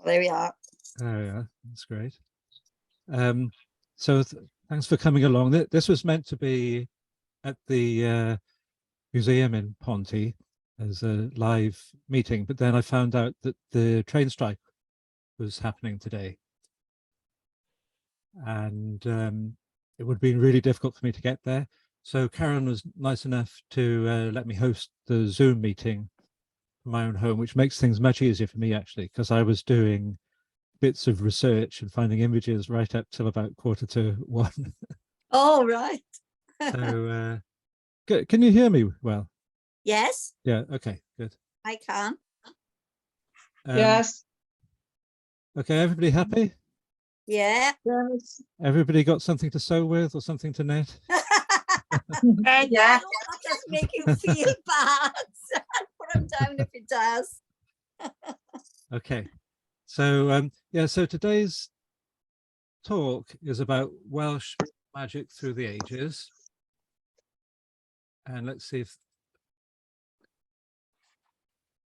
There we are. Oh yeah, that's great. So thanks for coming along. This was meant to be at the museum in Ponty as a live meeting, but then I found out that the train strike was happening today, and it would have been really difficult for me to get there. So Karen was nice enough to let me host the Zoom meeting from my own home, which makes things much easier for me actually, because I was doing bits of research and finding images right up till about 1:45. Oh, right. So can you hear me well? Yes, Yeah, okay, good. I can. Yes. Okay, everybody happy? Yeah. Yes. Everybody got something to sew with or something to knit? Yeah. That does make you feel bad. Put them down if it does. Okay, so yeah, so today's talk is about Welsh magic through the ages. And let's see if,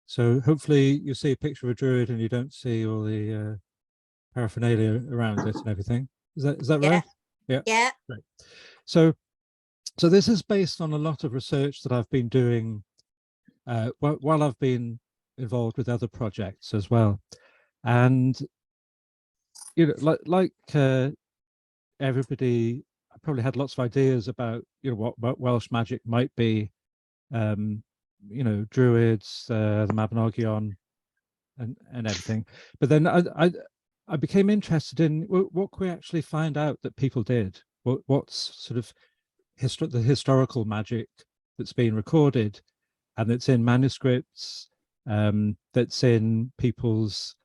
so hopefully you see a picture of a druid and you don't see all the paraphernalia around it and everything. Is that right? Yeah. Yeah. Right. So this is based on a lot of research that I've been doing while I've been involved with other projects as well. And you know, like everybody, I probably had lots of ideas about what Welsh magic might be. You know, druids, the Mabinogion, and everything. But then I became interested in what could we actually find out that people did. What's sort of the historical magic that's been recorded and that's in manuscripts, that's in people's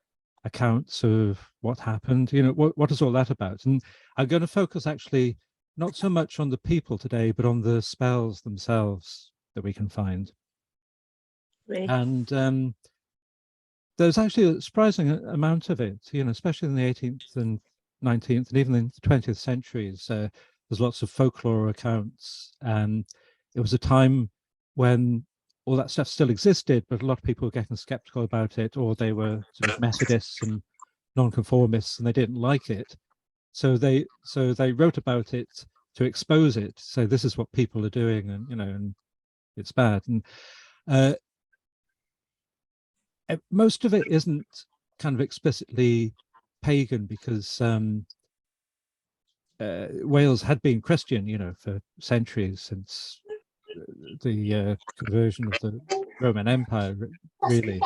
accounts of what happened. You know, what is all that about? And I'm going to focus actually not so much on the people today, but on the spells themselves that we can find. Great. And there's actually a surprising amount of it, you know, especially in the 18th and 19th and even in the 20th centuries. There's lots of folklore accounts, and it was a time when all that stuff still existed, but a lot of people were getting skeptical about it, or they were sort of Methodists and nonconformists, and they didn't like it. So they wrote about it to expose it. So this is what people are doing, and you know, and it's bad. And most of it isn't kind of explicitly pagan, because Wales had been Christian, you know, for centuries, since the conversion of the Roman Empire, really.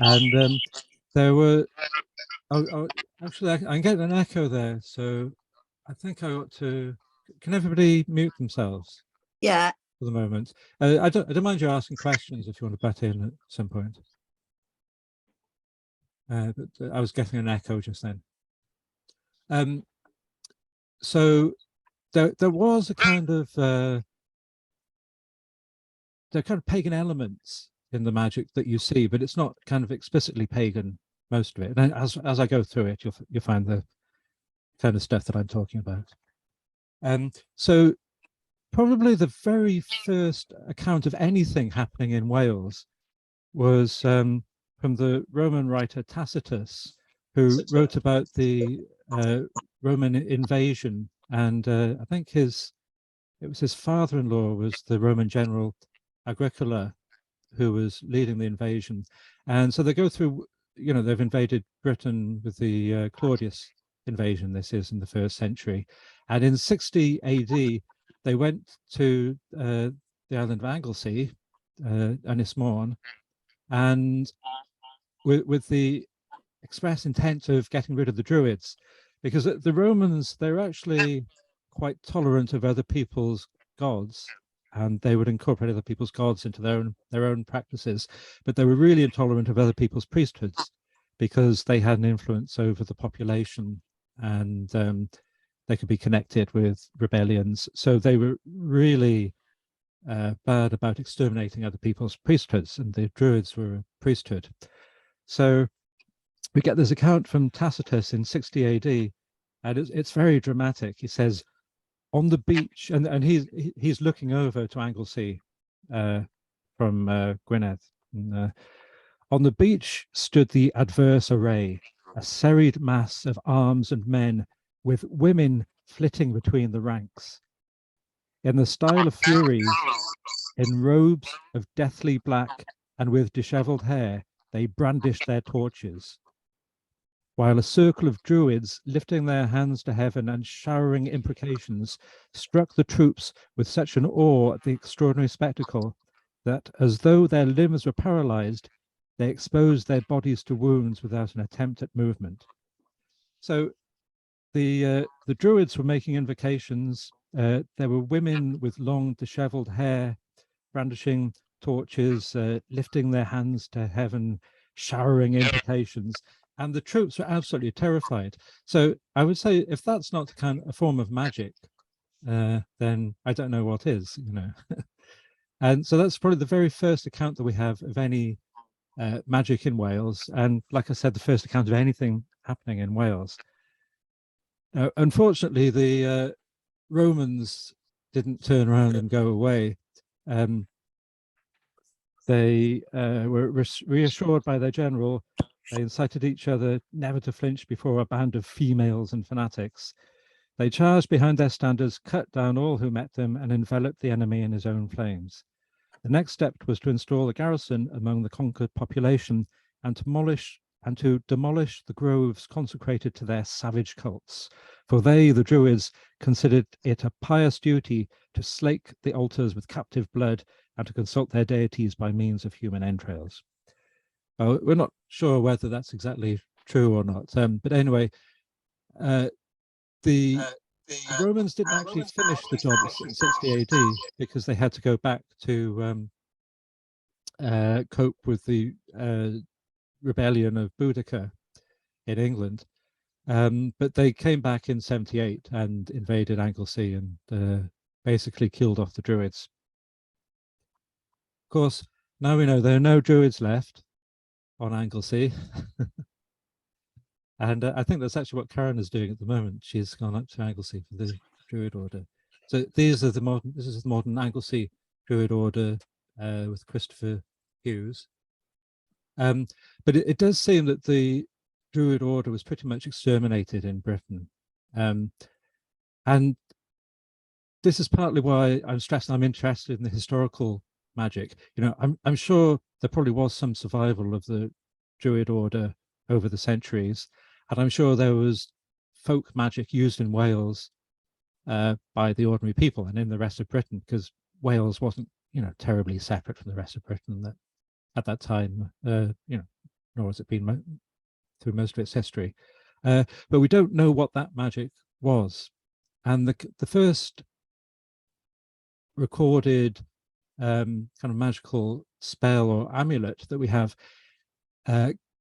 And there were, actually, I'm getting an echo there, so I think I ought to, can everybody mute themselves? Yeah. For the moment. I don't mind you asking questions if you want to butt in at some point. But I was getting an echo just then. So there was a kind of there are kind of pagan elements in the magic that you see, but it's not kind of explicitly pagan, most of it. And as I go through it, you'll find the kind of stuff that I'm talking about. So probably the very first account of anything happening in Wales was from the Roman writer Tacitus, who wrote about the Roman invasion, and I think it was his father-in-law was the Roman general Agricola, who was leading the invasion. And so they go through, you know, they've invaded Britain with the Claudius invasion. This is in the 1st century, and in 60 AD they went to the island of Anglesey, Ynys Môn, and with the express intent of getting rid of the Druids, because the Romans, they're actually quite tolerant of other people's gods, and they would incorporate other people's gods into their own practices, but they were really intolerant of other people's priesthoods because they had an influence over the population, and they could be connected with rebellions. So they were really bad about exterminating other people's priesthoods, and the Druids were a priesthood. So we get this account from Tacitus in 60 AD, and it's very dramatic. He says, on the beach, and he's looking over to Anglesey from Gwynedd. And, On the beach stood the adverse array, a serried mass of arms and men, with women flitting between the ranks. In the style of Furies, in robes of deathly black and with dishevelled hair, they brandished their torches, while a circle of druids, lifting their hands to heaven and showering imprecations, struck the troops with such an awe at the extraordinary spectacle that, as though their limbs were paralyzed, they exposed their bodies to wounds without an attempt at movement. So the druids were making invocations. There were women with long disheveled hair, brandishing torches, lifting their hands to heaven, showering invocations, and the troops were absolutely terrified. So I would say, if that's not kind of a form of magic, then I don't know what is, you know. And so that's probably the very first account that we have of any magic in Wales, and like I said, the first account of anything happening in Wales. Unfortunately, the Romans didn't turn around and go away. They were reassured by their general. They incited each other never to flinch before a band of females and fanatics. They charged behind their standards, cut down all who met them, and enveloped the enemy in his own flames. The next step was to install a garrison among the conquered population and to demolish the groves consecrated to their savage cults. For they, the Druids, considered it a pious duty to slake the altars with captive blood and to consult their deities by means of human entrails. Well, we're not sure whether that's exactly true or not, but anyway, the Romans didn't actually finish the job in 60 AD because they had to go back to cope with the rebellion of Boudicca in England. But they came back in 78 and invaded Anglesey and basically killed off the Druids. Of course, now we know there are no Druids left on Anglesey. And I think that's actually what Karen is doing at the moment. She's gone up to Anglesey for the Druid Order. So this is the modern Anglesey Druid Order with Christopher Hughes. But it does seem that the Druid Order was pretty much exterminated in Britain. And this is partly why I'm interested in the historical magic. You know, I'm sure there probably was some survival of the Druid Order over the centuries, and I'm sure there was folk magic used in Wales by the ordinary people and in the rest of Britain, because Wales wasn't, you know, terribly separate from the rest of Britain at that time, you know, nor has it been through most of its history. But we don't know what that magic was. And the first recorded kind of magical spell or amulet that we have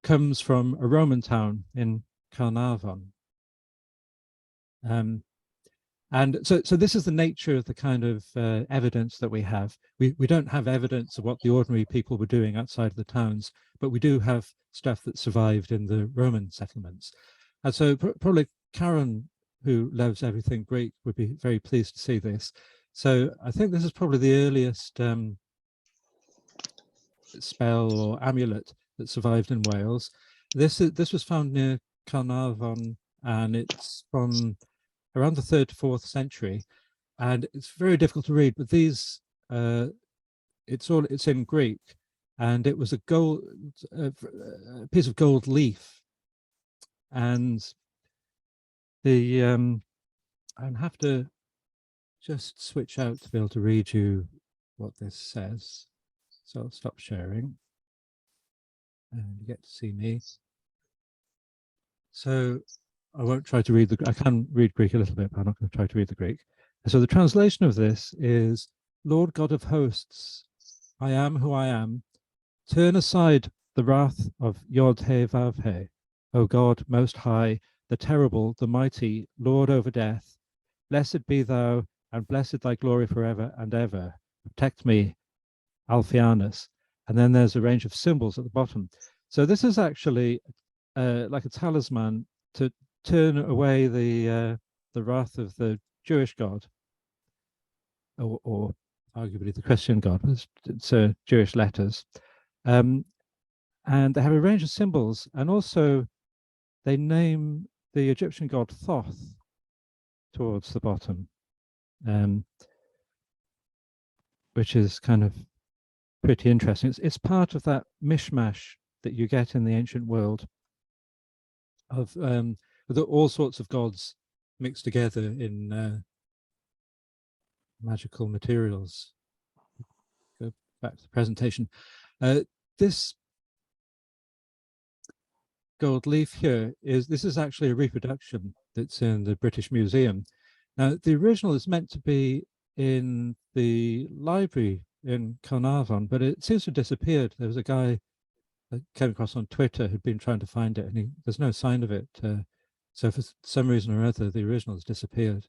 comes from a Roman town in Carnarvon. And so this is the nature of the kind of evidence that we have. We don't have evidence of what the ordinary people were doing outside of the towns, but we do have stuff that survived in the Roman settlements. And so probably Karen, who loves everything Greek, would be very pleased to see this. So I think this is probably the earliest spell or amulet that survived in Wales. This was found near Carnarvon, and it's from around the 3rd to 4th century, and it's very difficult to read. But these, it's in Greek, and it was a piece of gold leaf, and the I'll have to just switch out to be able to read you what this says. So I'll stop sharing, and you get to see me. So I won't try to read I can read Greek a little bit, but I'm not going to try to read the Greek. So the translation of this is, Lord God of hosts, I am who I am. Turn aside the wrath of Yod-Heh-Vav-Heh, O God most high, the terrible, the mighty, Lord over death. Blessed be thou, and blessed thy glory forever and ever. Protect me, Alphianus. And then there's a range of symbols at the bottom. So this is actually like a talisman to turn away the wrath of the Jewish God, or arguably the Christian God. It's Jewish letters, and and they have a range of symbols, and also they name the Egyptian god Thoth towards the bottom, which is kind of pretty interesting. It's part of that mishmash that you get in the ancient world of all sorts of gods mixed together in magical materials. Go back to the presentation. This gold leaf here this is actually a reproduction that's in the British Museum. Now, the original is meant to be in the library in Carnarvon, but it seems to have disappeared. There was a guy I came across on Twitter who'd been trying to find it, and there's no sign of it. So for some reason or other, the original has disappeared.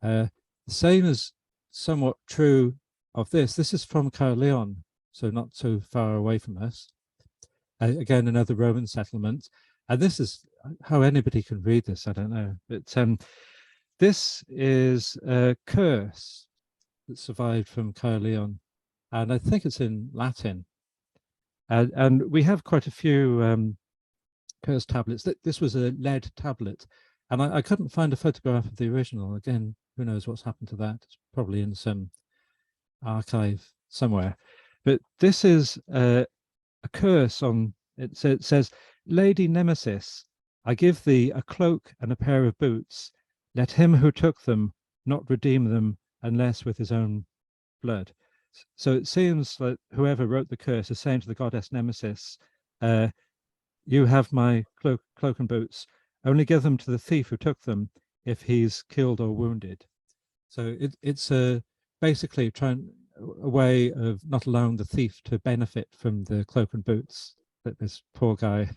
The same is somewhat true of this. This is from Caerleon, so not so far away from us. Again, another Roman settlement. And this is how anybody can read this, I don't know. But this is a curse that survived from Caerleon, and I think it's in Latin. And we have quite a few curse tablets. This was a lead tablet, and I couldn't find a photograph of the original. Again, who knows what's happened to that? It's probably in some archive somewhere. But this is a curse on it. Says, "Lady Nemesis, I give thee a cloak and a pair of boots. Let him who took them not redeem them unless with his own blood." So it seems that whoever wrote the curse is saying to the goddess Nemesis, you have my cloak and boots, only give them to the thief who took them if he's killed or wounded. So it's basically a way of not allowing the thief to benefit from the cloak and boots that this poor guy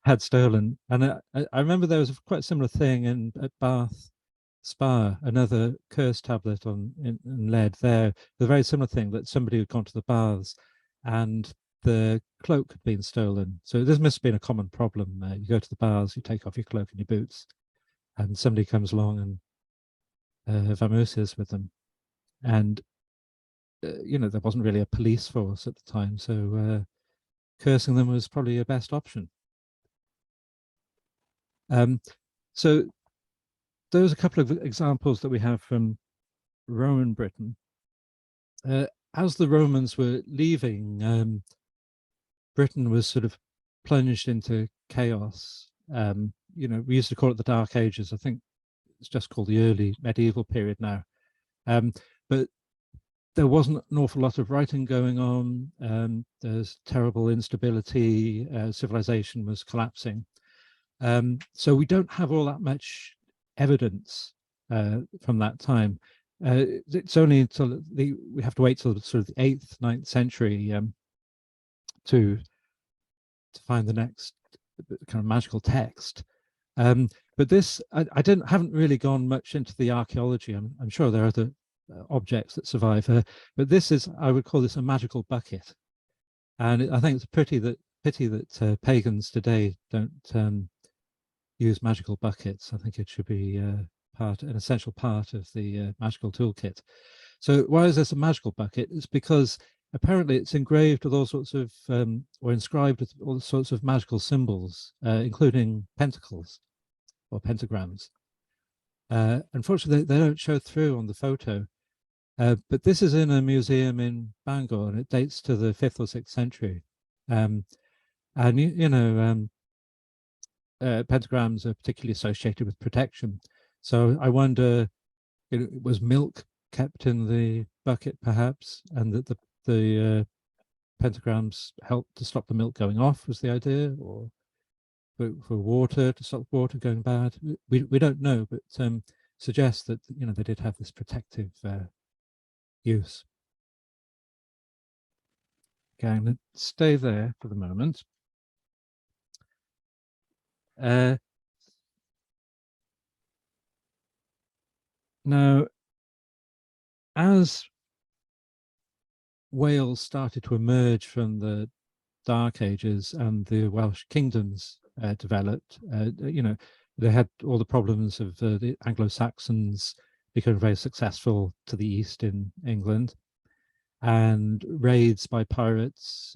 had stolen. And I remember there was quite a similar thing at Bath Spa, another curse tablet in lead there, a very similar thing, that somebody had gone to the baths and the cloak had been stolen. So this must have been a common problem. You go to the baths, you take off your cloak and your boots, and somebody comes along and vamooses with them. And there wasn't really a police force at the time, so cursing them was probably your best option. So those are a couple of examples that we have from Roman Britain. As the Romans were leaving, Britain was sort of plunged into chaos. We used to call it the Dark Ages. I think it's just called the early medieval period now. But there wasn't an awful lot of writing going on. There's terrible instability. Civilization was collapsing. So we don't have all that much evidence from that time. It's only until we have to wait till sort of the 8th, 9th century to find the next kind of magical text. But this, I haven't really gone much into the archaeology. I'm sure there are other objects that survive, but this is, I would call this a magical bucket. And I think it's a pity that pagans today don't use magical buckets. I think it should be an essential part of the magical toolkit. So why is this a magical bucket? It's because apparently it's engraved with all sorts of, or inscribed with all sorts of magical symbols, including pentacles or pentagrams. Unfortunately, they don't show through on the photo, but this is in a museum in Bangor, and it dates to the 5th or 6th century. And pentagrams are particularly associated with protection. So I wonder, was milk kept in the bucket perhaps, and that the pentagrams helped to stop the milk going off was the idea, or for water, to stop water going bad? We don't know, but suggests that they did have this protective use. Okay, I'm going to stay there for the moment. Now, as Wales started to emerge from the Dark Ages and the Welsh kingdoms developed, they had all the problems of the Anglo-Saxons becoming very successful to the east in England. and raids by pirates,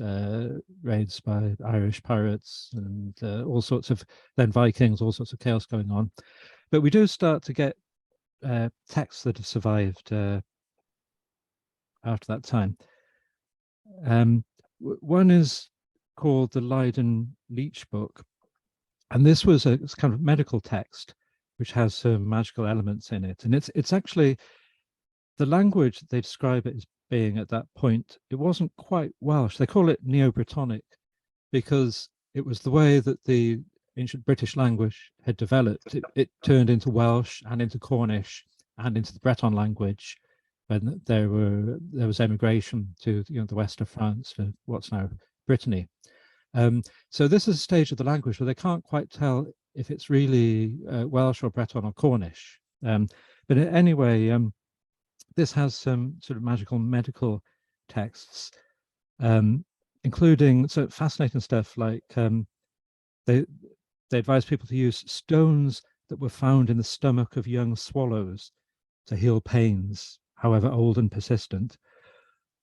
raids by Irish pirates, and all sorts of, then Vikings, all sorts of chaos going on. But we do start to get texts that have survived after that time. One is called the Leiden Leech Book, and this was a kind of medical text which has some magical elements in it, and it's actually the language they describe it as being at that point. It wasn't quite Welsh. They call it Neo-Brittonic because it was the way that the ancient British language had developed. It turned into Welsh and into Cornish and into the Breton language when there was emigration to the west of France, to what's now Brittany. So this is a stage of the language where they can't quite tell if it's really Welsh or Breton or Cornish. But anyway, this has some sort of magical medical texts, including so fascinating stuff like they advise people to use stones that were found in the stomach of young swallows to heal pains, however old and persistent.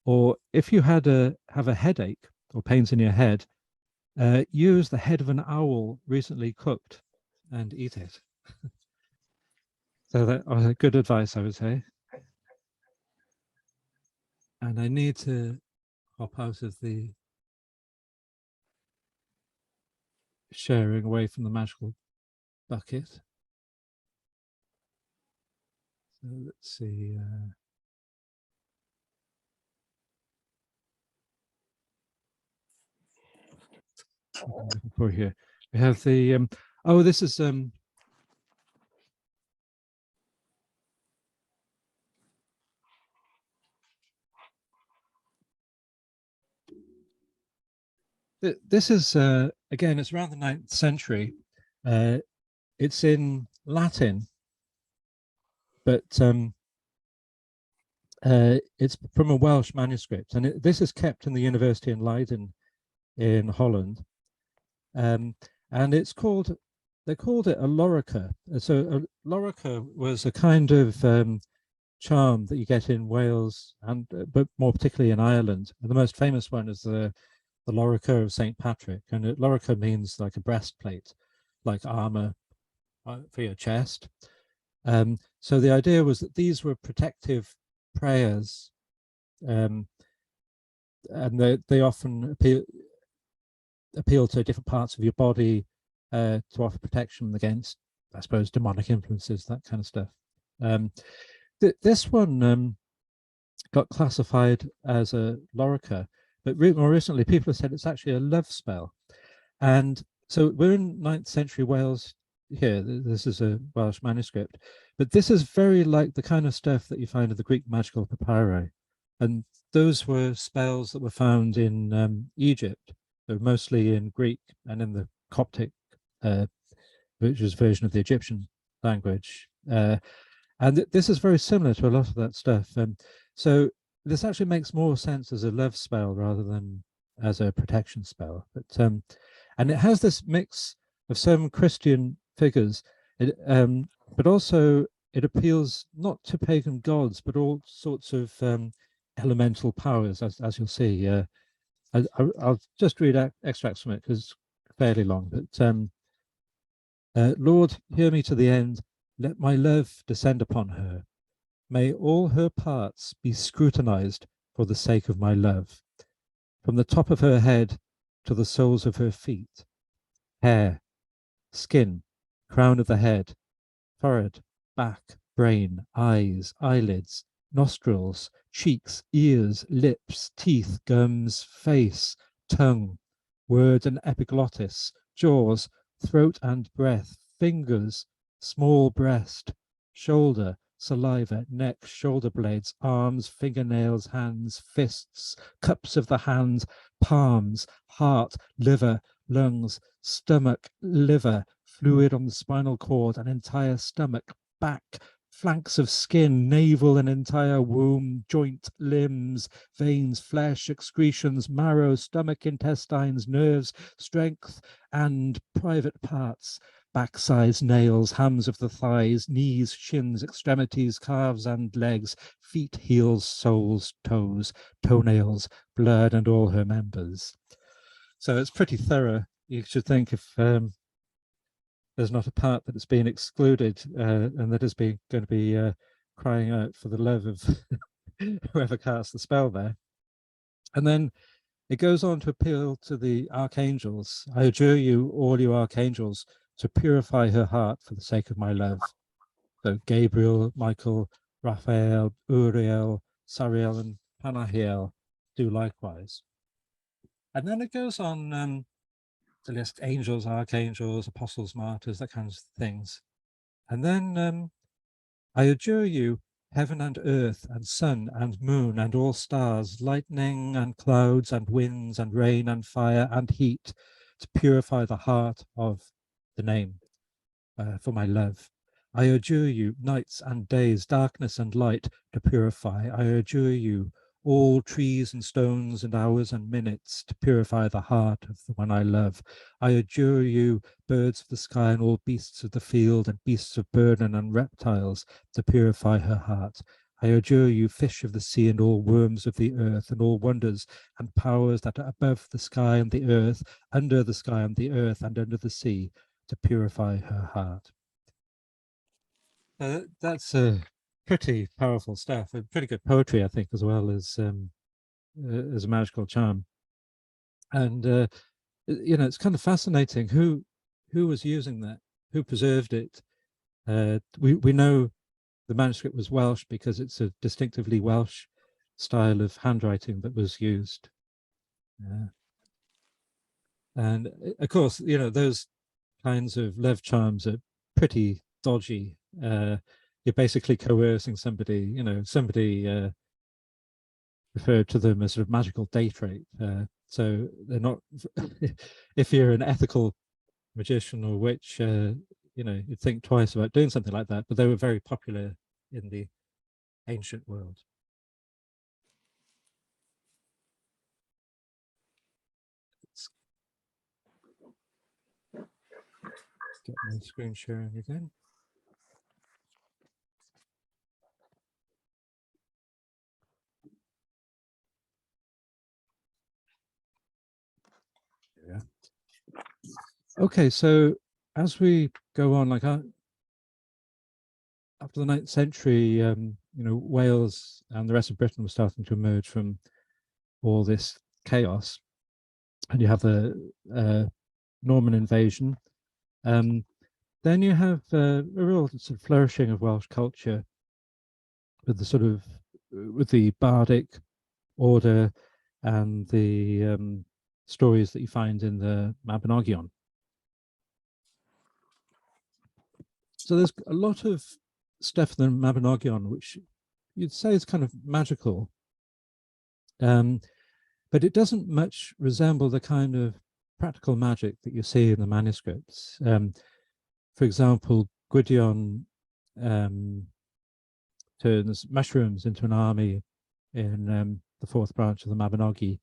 Or if you have a headache or pains in your head, use the head of an owl recently cooked and eat it. So that was good advice, I would say. And I need to hop out of the sharing away from the magical bucket. So let's see. What I'm looking for here. We have the oh, this is this is again, it's around the 9th century. It's in Latin, but it's from a Welsh manuscript, and this is kept in the university in Leiden in Holland. And it's called, they called it a lorica. So a lorica was a kind of charm that you get in Wales, and but more particularly in Ireland. And the most famous one is the lorica of St. Patrick, and lorica means like a breastplate, like armor for your chest. So the idea was that these were protective prayers, and they often appeal to different parts of your body to offer protection against, I suppose, demonic influences, that kind of stuff. This one got classified as a lorica, but more recently people have said it's actually a love spell. And so we're in 9th century Wales here. This is a Welsh manuscript, but this is very like the kind of stuff that you find in the Greek magical papyri. And those were spells that were found in Egypt. They're mostly in Greek and in the Coptic, which is a version of the Egyptian language. And this is very similar to a lot of that stuff. So this actually makes more sense as a love spell rather than as a protection spell. But and it has this mix of some Christian figures, but also it appeals not to pagan gods, but all sorts of elemental powers, as you'll see. I'll just read extracts from it because it's fairly long. But Lord, hear me to the end. Let my love descend upon her. May all her parts be scrutinized for the sake of my love, from the top of her head to the soles of her feet, hair, skin, crown of the head, forehead, back, brain, eyes, eyelids, nostrils, cheeks, ears, lips, teeth, gums, face, tongue, word and epiglottis, jaws, throat and breath, fingers, small breast, shoulder, saliva, neck, shoulder blades, arms, fingernails, hands, fists, cups of the hand, palms, heart, liver, lungs, stomach, liver, fluid on the spinal cord, an entire stomach, back, flanks of skin, navel and entire womb, joint, limbs, veins, flesh, excretions, marrow, stomach, intestines, nerves, strength, and private parts, backsides, nails, hams of the thighs, knees, shins, extremities, calves and legs, feet, heels, soles, toes, toenails, blood, and all her members. So it's pretty thorough. You should think if there's not a part that has been excluded and that is going to be crying out for the love of whoever cast the spell there. And then it goes on to appeal to the archangels. I adjure you, all you archangels, to purify her heart for the sake of my love. So Gabriel, Michael, Raphael, Uriel, Sariel, and Panahiel do likewise. And then it goes on to list angels, archangels, apostles, martyrs, that kind of things. And then I adjure you, heaven and earth and sun and moon and all stars, lightning and clouds and winds and rain and fire and heat, to purify the heart of the name for my love. I adjure you, nights and days, darkness and light, to purify. I adjure you, all trees and stones and hours and minutes, to purify the heart of the one I love. I adjure you, birds of the sky and all beasts of the field and beasts of burden and reptiles, to purify her heart. I adjure you, fish of the sea and all worms of the earth and all wonders and powers that are above the sky and the earth, under the sky and the earth and under the sea, to purify her heart. That's pretty powerful stuff, and pretty good poetry, I think, as well as a magical charm. And you know, it's kind of fascinating who was using that, who preserved it. We know the manuscript was Welsh because it's a distinctively Welsh style of handwriting that was used. And of course, you know, those kinds of love charms are pretty dodgy. You're basically coercing somebody, you know, somebody referred to them as sort of magical date rape. So they're not, if you're an ethical magician or witch, you know, you'd think twice about doing something like that, but they were very popular in the ancient world. Let's get my screen sharing again. Yeah. Okay, so as we go on, like after the 9th century, you know, Wales and the rest of Britain was starting to emerge from all this chaos, and you have the Norman invasion. Then you have a real sort of flourishing of Welsh culture with the sort of with the bardic order and the stories that you find in the Mabinogion. So there's a lot of stuff in the Mabinogion which you'd say is kind of magical, but it doesn't much resemble the kind of practical magic that you see in the manuscripts. For example, Gwydion turns mushrooms into an army in the 4th branch of the Mabinogi,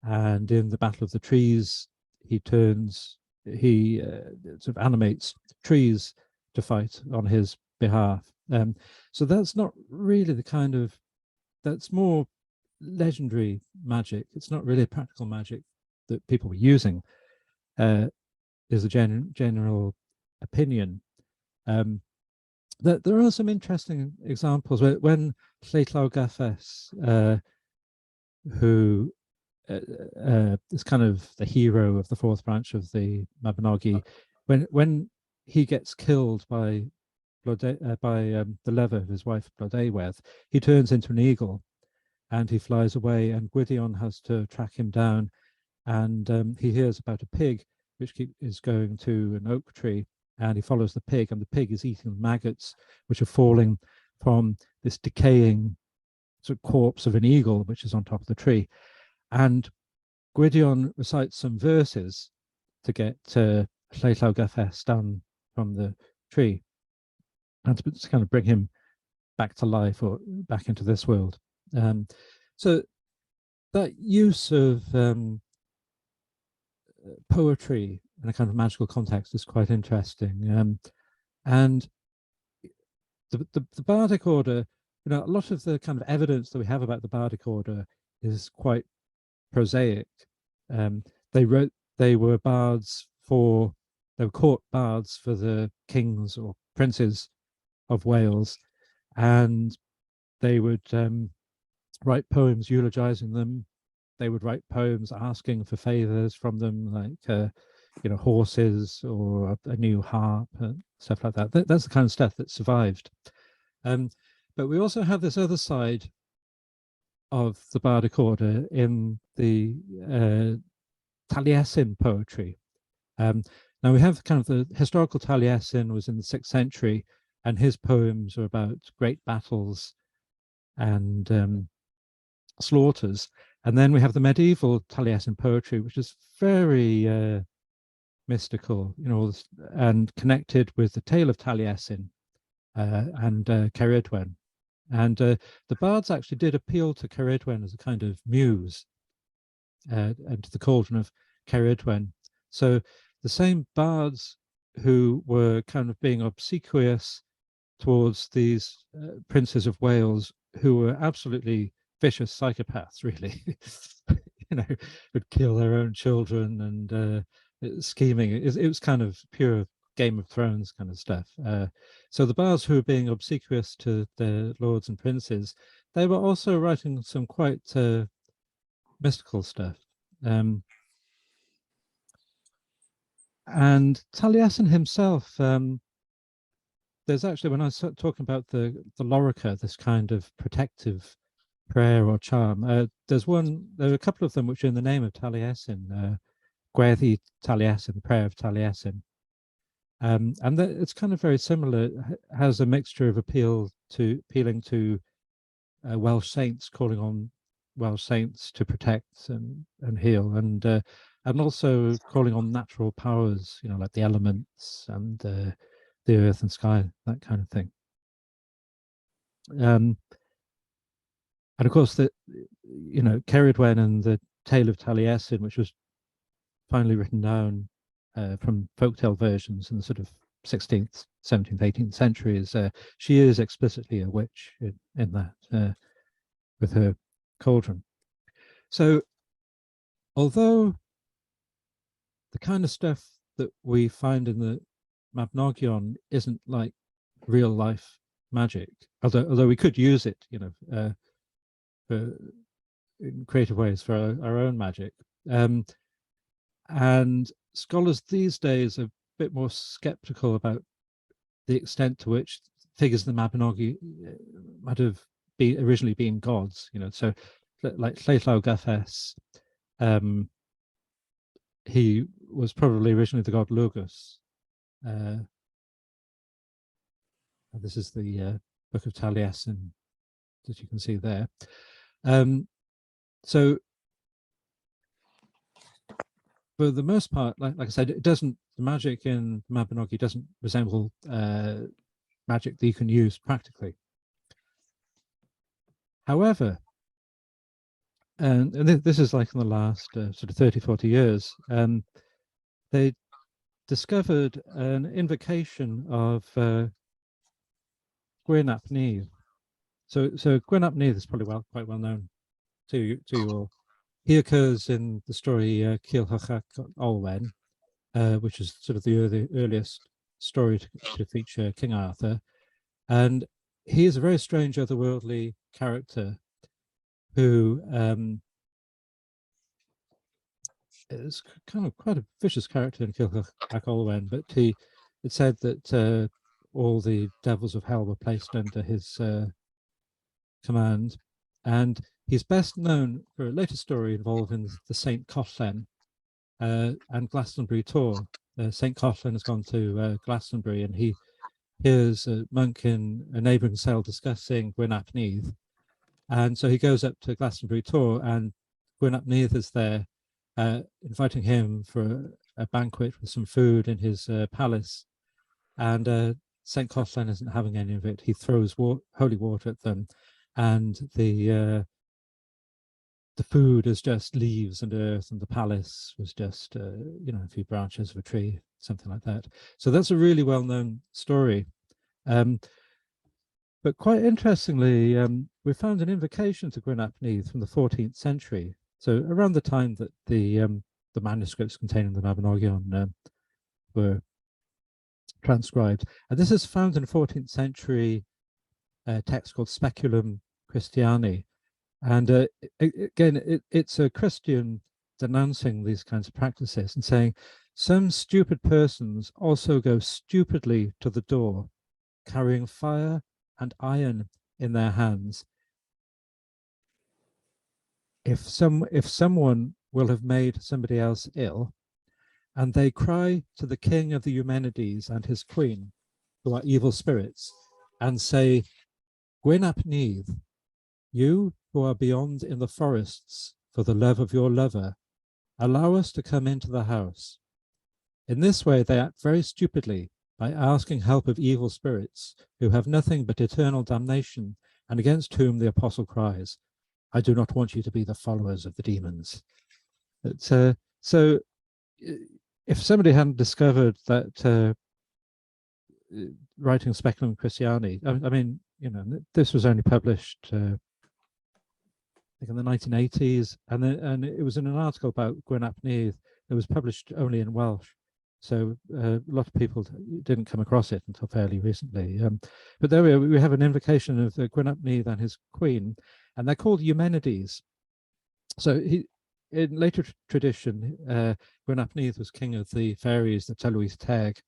and in the Battle of the Trees, he sort of animates trees to fight on his behalf. So that's not really the kind of, that's more legendary magic. It's not really practical magic that people were using, is a general opinion. There are some interesting examples when Lleithlaw Gyffes, who is kind of the hero of the 4th branch of the Mabinogi, when he gets killed by the lover of his wife Blodeuwedd, he turns into an eagle and he flies away, and Gwydion has to track him down, and he hears about a pig which is going to an oak tree, and he follows the pig, and the pig is eating maggots which are falling from this decaying sort of corpse of an eagle which is on top of the tree. And Gwydion recites some verses to get Lleithlaw Gyffes down from the tree and to kind of bring him back to life or back into this world. So that use of poetry in a kind of magical context is quite interesting. And the Bardic Order, you know, a lot of the kind of evidence that we have about the Bardic Order is quite prosaic. They were bards for, they were court bards for the kings or princes of Wales, and they would write poems eulogizing them. They would write poems asking for favors from them, like you know, horses or a new harp and stuff like that. That's the kind of stuff that survived. But we also have this other side of the Bardic Order in the Taliesin poetry. Now we have kind of the historical Taliesin was in the 6th century, and his poems are about great battles and slaughters. And then we have the medieval Taliesin poetry, which is very mystical, you know, and connected with the tale of Taliesin and Ceridwen. And the bards actually did appeal to Ceridwen as a kind of muse and to the cauldron of Ceridwen. So the same bards who were kind of being obsequious towards these princes of Wales, who were absolutely vicious psychopaths, really, you know, would kill their own children and scheming. It was kind of pure Game of Thrones kind of stuff. So the bards who were being obsequious to their lords and princes, they were also writing some quite mystical stuff. And Taliesin himself, there's actually, when I was talking about the lorica, this kind of protective prayer or charm, there are a couple of them which are in the name of Taliesin, Gweddi Taliesin, the prayer of Taliesin. And it's kind of very similar. It has a mixture of appealing to Welsh saints, calling on Welsh saints to protect and heal, and also calling on natural powers, you know, like the elements and the earth and sky, that kind of thing. And of course, you know, Ceridwen and the Tale of Taliesin, which was finally written down from folktale versions in the sort of 16th, 17th, 18th centuries, she is explicitly a witch in that, with her cauldron. So, although the kind of stuff that we find in the Mabinogion isn't like real life magic, although we could use it, you know, in creative ways for our own magic. And scholars these days are a bit more skeptical about the extent to which figures in the Mabinogi might have originally been gods, you know. So like Lleithlaw Gyffes, he was probably originally the god Lugus. This is the Book of Taliesin that you can see there. So for the most part, like I said, the magic in the Mabinogi doesn't resemble magic that you can use practically. However, and this is like in the last sort of 30, 40 years, they discovered an invocation of Gwyn ap Nudd. So Gwyn ap Nudd is probably quite well known to you all. He occurs in the story Culhwch ac Olwen, which is sort of the earliest story to feature King Arthur. And he is a very strange otherworldly character who is kind of quite a vicious character in Culhwch ac Olwen, but it said that all the devils of hell were placed under his command. And he's best known for a later story involving the Saint Collen and Glastonbury tour. Saint Collen has gone to Glastonbury, and he hears a monk in a neighbouring cell discussing Gwyn ap Nudd. And so he goes up to Glastonbury tour, and Gwyn ap Nudd is there, inviting him for a banquet with some food in his palace. And Saint Collen isn't having any of it. He throws holy water at them, and the the food is just leaves and earth, and the palace was just you know, a few branches of a tree, something like that. So that's a really well-known story. But quite interestingly, we found an invocation to Gwyn ap Nudd from the 14th century. So around the time that the manuscripts containing the Mabinogion were transcribed. And this is found in a 14th century text called Speculum Christiani. And again, it's a Christian denouncing these kinds of practices and saying, some stupid persons also go stupidly to the door, carrying fire and iron in their hands. If someone will have made somebody else ill, and they cry to the king of the Eumenides and his queen, who are evil spirits, and say, Gwyn ap Nudd, you who are beyond in the forests for the love of your lover, allow us to come into the house. In this way, they act very stupidly by asking help of evil spirits who have nothing but eternal damnation, and against whom the apostle cries, I do not want you to be the followers of the demons. So if somebody hadn't discovered that writing Speculum Christiani, I mean, you know, this was only published I think in the 1980s, and it was in an article about Gwyn ap Nudd that was published only in Welsh. So a lot of people didn't come across it until fairly recently. But there we have an invocation of Gwyn ap Nudd and his queen, and they're called Eumenides. So in later tradition, Gwyn ap Nudd was king of the fairies, the Tylwyth Teg,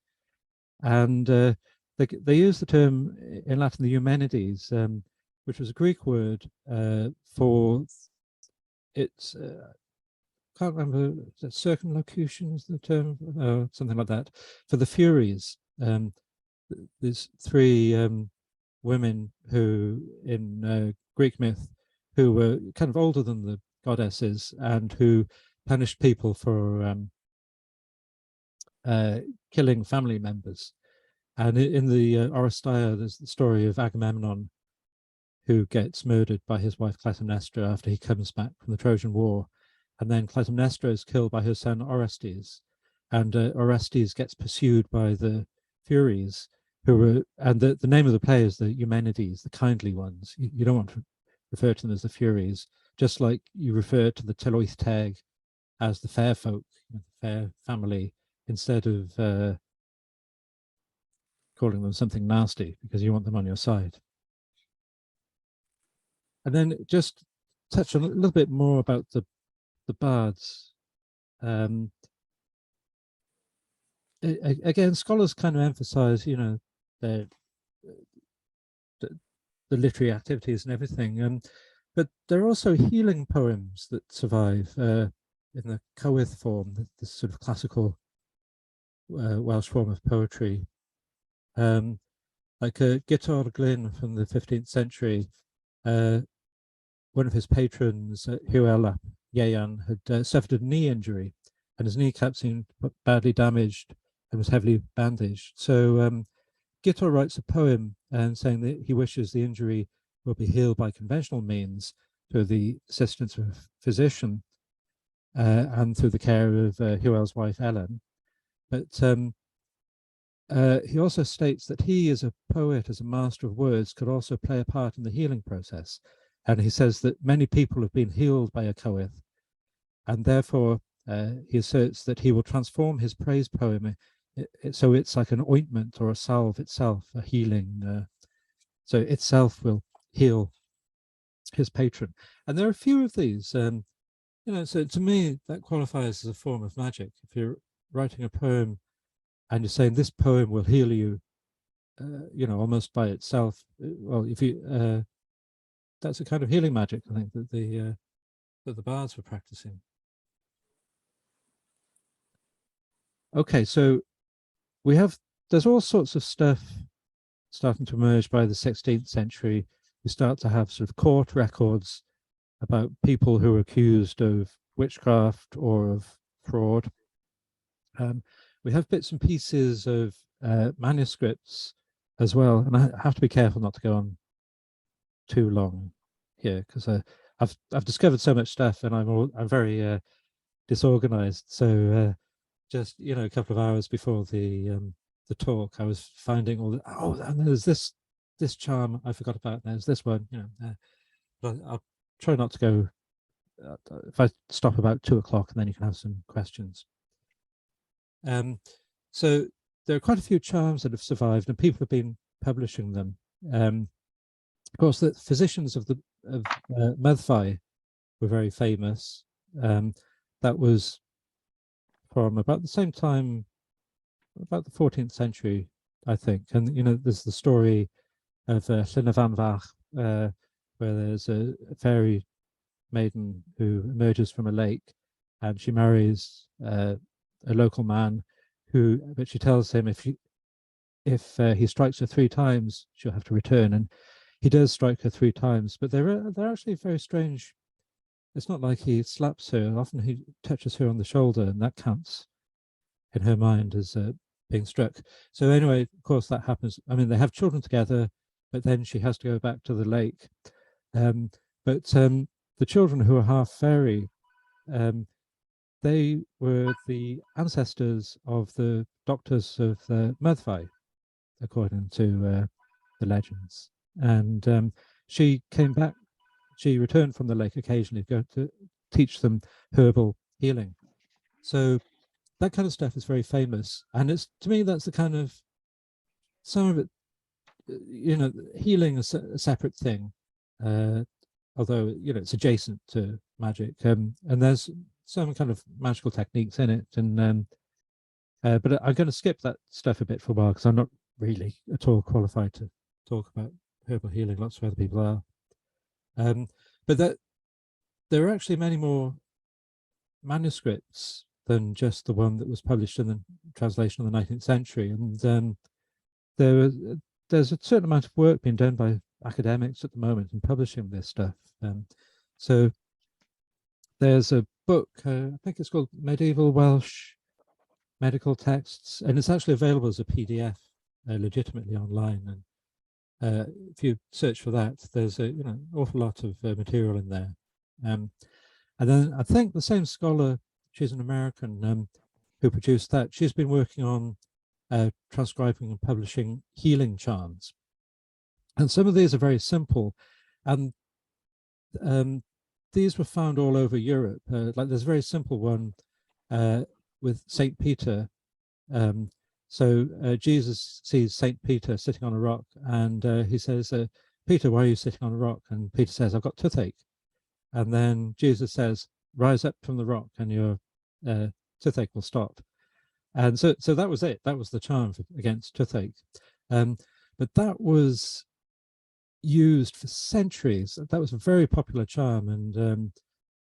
and they use the term in Latin, the Eumenides, which was a Greek word for its, can't remember, circumlocution is the term, something like that, for the Furies. There's three women who, in Greek myth, who were kind of older than the goddesses and who punished people for killing family members. And in the Oresteia, there's the story of Agamemnon, who gets murdered by his wife Clytemnestra after he comes back from the Trojan War. And then Clytemnestra is killed by her son Orestes. And Orestes gets pursued by the Furies, who were, and the name of the play is the Eumenides, the kindly ones. You don't want to refer to them as the Furies, just like you refer to the Tylwyth Teg as the fair folk, the fair family, instead of calling them something nasty because you want them on your side. And then just touch on a little bit more about the bards. Again, scholars kind of emphasize, you know, the literary activities and everything, but there are also healing poems that survive in the Cywydd form, this sort of classical Welsh form of poetry. Like Gitor Glyn from the 15th century, one of his patrons, Hywel ap Ieuan, had suffered a knee injury, and his kneecap seemed badly damaged and was heavily bandaged. So Gitor writes a poem and saying that he wishes the injury will be healed by conventional means through the assistance of a physician and through the care of Hywel's wife Ellen. But he also states that he, as a poet, as a master of words, could also play a part in the healing process. And he says that many people have been healed by a Cywydd, and therefore he asserts that he will transform his praise poem so it's like an ointment or a salve itself, a healing. So itself will heal his patron. And there are a few of these. You know, so to me, that qualifies as a form of magic. If you're writing a poem and you're saying this poem will heal you, you know, almost by itself. Well, if you, that's a kind of healing magic, I think, that the bards were practicing. Okay, so there's all sorts of stuff starting to emerge by the 16th century. We start to have sort of court records about people who are accused of witchcraft or of fraud. We have bits and pieces of manuscripts as well, and I have to be careful not to go on too long here because I've discovered so much stuff, and I'm very disorganized. So just a couple of hours before the talk, I was finding all the and there's this charm I forgot about. There's this one, but I'll try not to go. If I stop about 2 o'clock, and then you can have some questions. So there are quite a few charms that have survived, and people have been publishing them. Of course, the physicians of Meddfai were very famous. That was from about the same time, about the 14th century, I think. And there's the story of Llyn Fan Fach, where there's a fairy maiden who emerges from a lake, and she marries a local man but she tells him if he strikes her 3 times, she'll have to return. And he does strike her 3 times, but they're actually very strange. It's not like he slaps her. Often he touches her on the shoulder, and that counts in her mind as being struck. So anyway, of course, that happens. I mean, they have children together, but then she has to go back to the lake. But the children who are half fairy, they were the ancestors of the doctors of Meddfai, according to the legends. And she came back. She returned from the lake occasionally to go to teach them herbal healing. So that kind of stuff is very famous, and to me that's the kind of, some of it, healing is a separate thing, although it's adjacent to magic, and there's some kind of magical techniques in it, and but I'm going to skip that stuff a bit for a while because I'm not really at all qualified to talk about herbal healing. Lots of other people are. But there are actually many more manuscripts than just the one that was published in the translation of the 19th century. And there's a certain amount of work being done by academics at the moment in publishing this stuff. So there's a book, I think it's called Medieval Welsh Medical Texts, and it's actually available as a PDF legitimately online. And if you search for that, there's an awful lot of material in there. And then I think the same scholar, she's an American, who produced that, she's been working on transcribing and publishing healing charms. And some of these are very simple, and these were found all over Europe. Like there's a very simple one with Saint Peter. So Jesus sees Saint Peter sitting on a rock, and he says, Peter, why are you sitting on a rock? And Peter says, I've got toothache. And then Jesus says, rise up from the rock and your toothache will stop. And so that was it. That was the charm against toothache. But that was used for centuries. That was a very popular charm, and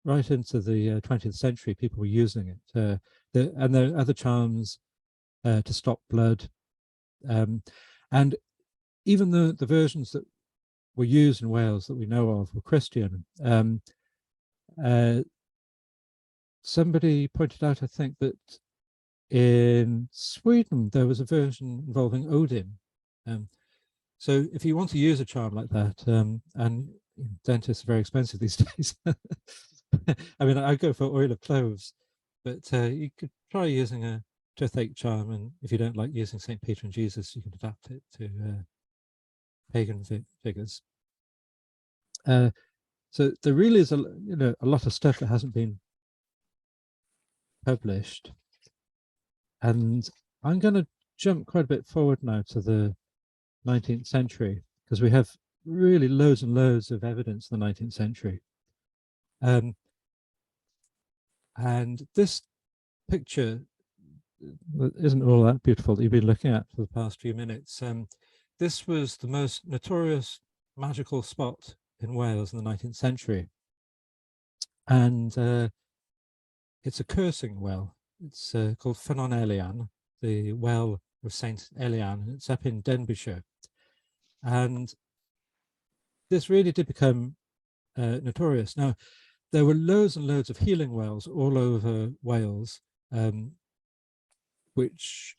right into the 20th century, people were using it. And there are other charms to stop blood. And even the versions that were used in Wales that we know of were Christian. Somebody pointed out, I think, that in Sweden there was a version involving Odin. So if you want to use a charm like that, and dentists are very expensive these days. I mean, I go for oil of cloves, but you could try using a toothache charm, and if you don't like using St. Peter and Jesus, you can adapt it to pagan figures. So there really is a lot of stuff that hasn't been published, and I'm going to jump quite a bit forward now to the 19th century, because we have really loads and loads of evidence in the 19th century. And this picture isn't all that beautiful that you've been looking at for the past few minutes. This was the most notorious magical spot in Wales in the 19th century. And it's a cursing well. It's called Ffynnon Elian, the well of Saint Elian, and it's up in Denbighshire. And this really did become notorious. Now, there were loads and loads of healing wells all over Wales, which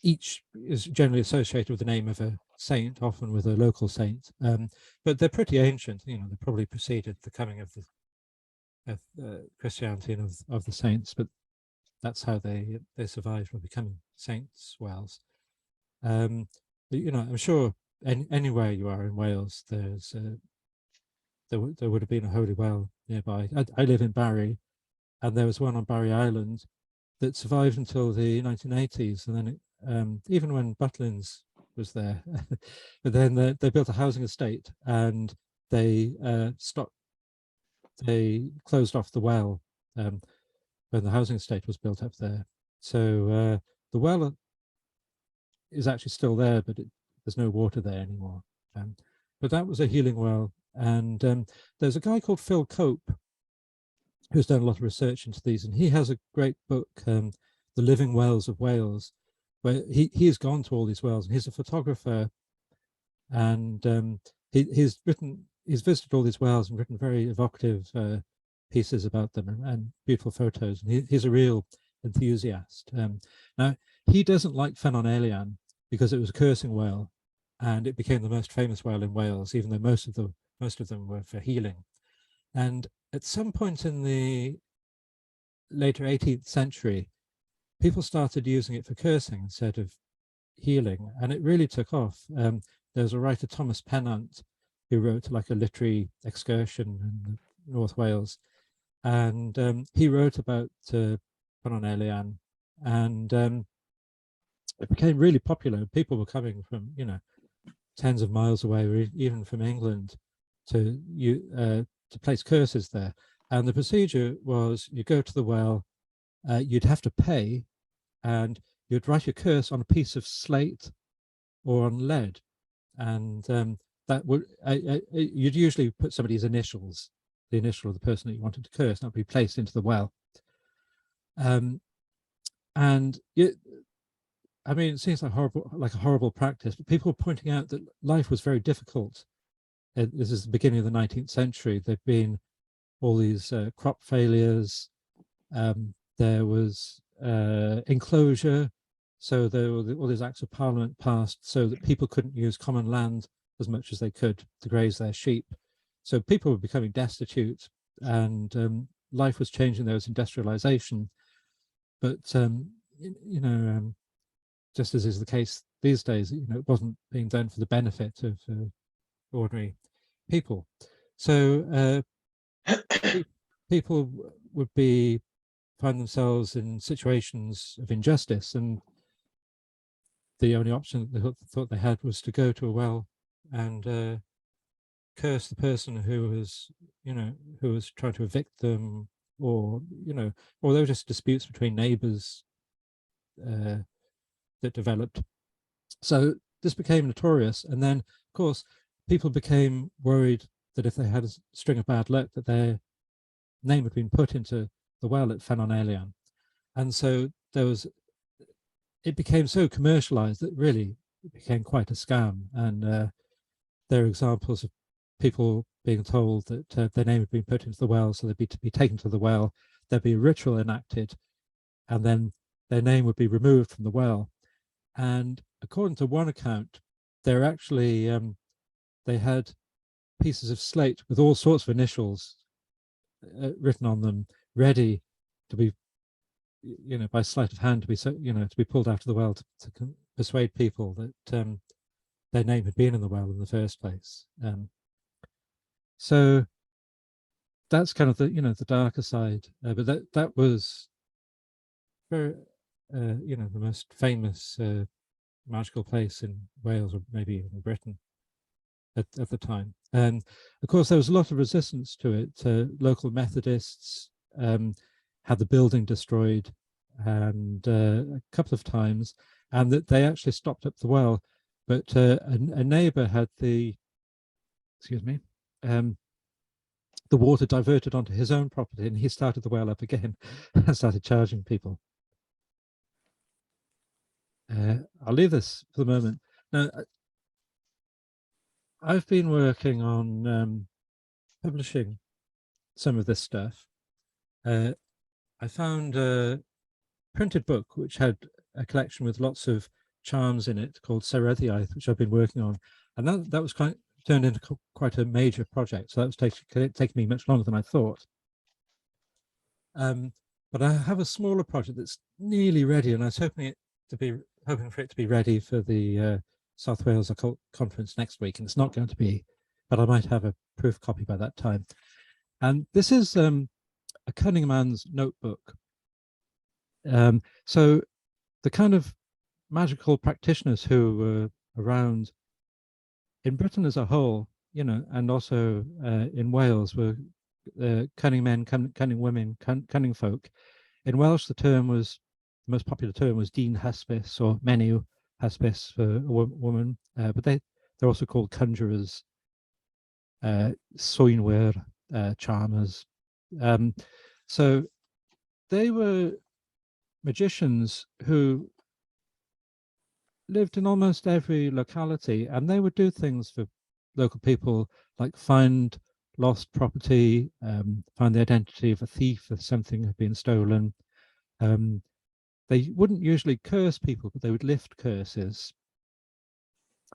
each is generally associated with the name of a saint, often with a local saint, but they're pretty ancient. They probably preceded the coming of Christianity and of the saints, but that's how they survived by becoming saints, Wales. I'm sure anywhere you are in Wales, there's there would have been a holy well nearby. I live in Barry, and there was one on Barry Island that survived until the 1980s, and then even when Butlins was there, but then they built a housing estate, and they closed off the well when the housing estate was built up there. So the well is actually still there, but there's no water there anymore. But that was a healing well. And there's a guy called Phil Cope who's done a lot of research into these, and he has a great book, The Living Wells of Wales, where he's gone to all these wells, and he's a photographer, and he's visited all these wells and written very evocative pieces about them and beautiful photos. And he's a real enthusiast. Now, he doesn't like Ffynnon Elian because it was a cursing well, and it became the most famous well in Wales, even though most of them were for healing. And at some point in the later 18th century, people started using it for cursing instead of healing, and it really took off. There's a writer, Thomas Pennant, who wrote like a literary excursion in North Wales, and he wrote about Ffynnon Elian, and it became really popular. People were coming from tens of miles away, or even from England, to place curses there. And the procedure was, you go to the well, you'd have to pay, and you'd write your curse on a piece of slate or on lead, and that would you'd usually put somebody's initials, the initial of the person that you wanted to curse, and that would be placed into the well. And I mean, it seems like a horrible practice, but people were pointing out that life was very difficult. This is the beginning of the 19th century. There've been all these crop failures. There was enclosure, so there were all these acts of parliament passed so that people couldn't use common land as much as they could to graze their sheep. So people were becoming destitute, and life was changing. There was industrialization, but just as is the case these days, it wasn't being done for the benefit of ordinary people. So people would find themselves in situations of injustice, and the only option that they thought they had was to go to a well and curse the person who was trying to evict them, or there were just disputes between neighbors that developed. So this became notorious, and then of course people became worried that if they had a string of bad luck, that their name had been put into the well at Ffynnon Elian. And so it became so commercialized that really it became quite a scam. And there are examples of people being told that their name had been put into the well, so they'd be taken to the well, there'd be a ritual enacted, and then their name would be removed from the well. And according to one account, they're actually they had pieces of slate with all sorts of initials written on them, ready to be, by sleight of hand, to be pulled out of the well to persuade people that their name had been in the well in the first place. So that's kind of the darker side, but that was very the most famous magical place in Wales, or maybe in Britain at the time. And of course there was a lot of resistance to it. Local Methodists had the building destroyed, and a couple of times, and that they actually stopped up the well, but a neighbor had the water diverted onto his own property, and he started the well up again and started charging people. I'll leave this for the moment. Now, I've been working on publishing some of this stuff. I found a printed book which had a collection with lots of charms in it called Serethia, which I've been working on, and that was turned into quite a major project. So that was taking me much longer than I thought. But I have a smaller project that's nearly ready, and I was hoping for it to be ready for the South Wales Occult Conference next week, and it's not going to be, but I might have a proof copy by that time. And this is a cunning man's notebook. So the kind of magical practitioners who were around in Britain as a whole, you know, and also in Wales, were cunning men, cunning women, cunning folk. In Welsh, the most popular term was dyn hysbys, or menyw hysbys for a woman, but they're also called conjurers, swynwyr, charmers. So they were magicians who lived in almost every locality, and they would do things for local people, like find lost property, find the identity of a thief if something had been stolen. They wouldn't usually curse people, but they would lift curses.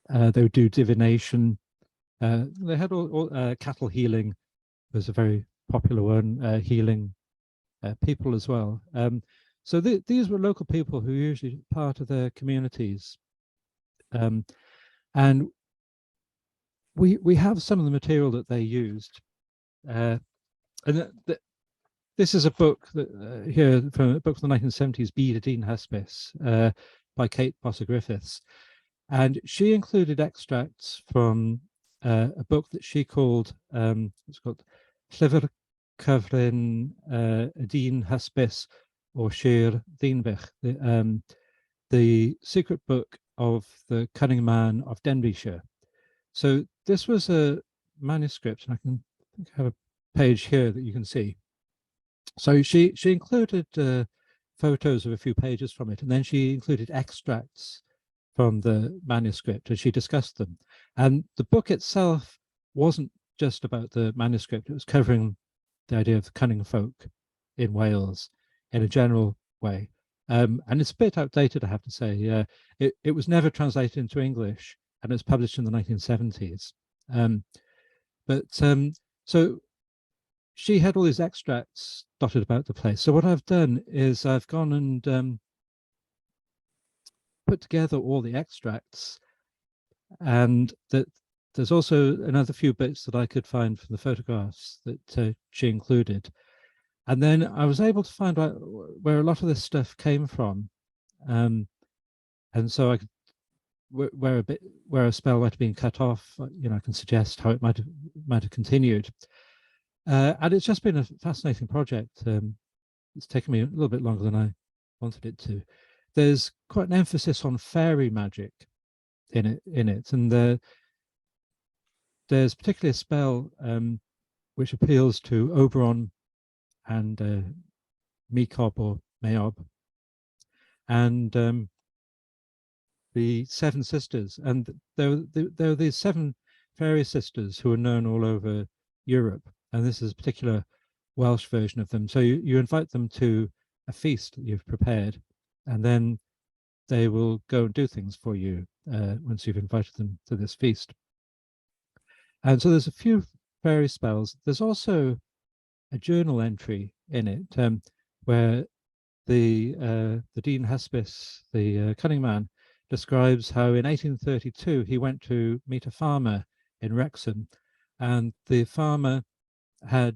They would do divination. They had all cattle healing was a very popular one, healing people as well. So these were local people who were usually part of their communities. And we have some of the material that they used. And this is a book that here from a book from the 1970s, Byd y Dyn Hysbys, by Kate Bossa Griffiths. And she included extracts from a book that she called, it's called Llyfr Cyfrin y Dyn Hysbys or Shir Ddynbych, the secret book of the cunning man of Denbighshire. So this was a manuscript, and I have a page here that you can see. So she included photos of a few pages from it, and then she included extracts from the manuscript, and she discussed them. And the book itself wasn't just about the manuscript, it was covering the idea of the cunning folk in Wales in a general way. And it's a bit outdated, I have to say. It was never translated into English, and it was published in the 1970s. So she had all these extracts dotted about the place. So what I've done is I've gone and put together all the extracts, and that there's also another few bits that I could find from the photographs that she included. And then I was able to find out where a lot of this stuff came from. And so I could, where a spell might have been cut off, you know, I can suggest how it might have continued. And it's just been a fascinating project. It's taken me a little bit longer than I wanted it to. There's quite an emphasis on fairy magic in it, and there's particularly a spell which appeals to Oberon and Mecob or Mayob, and the seven sisters. And there were these seven fairy sisters who are known all over Europe, and this is a particular Welsh version of them. So you invite them to a feast that you've prepared, and then they will go and do things for you once you've invited them to this feast. And so there's a few fairy spells. There's also a journal entry in it where the Dyn Hysbys, the cunning man, describes how in 1832 he went to meet a farmer in Wrexham, and the farmer had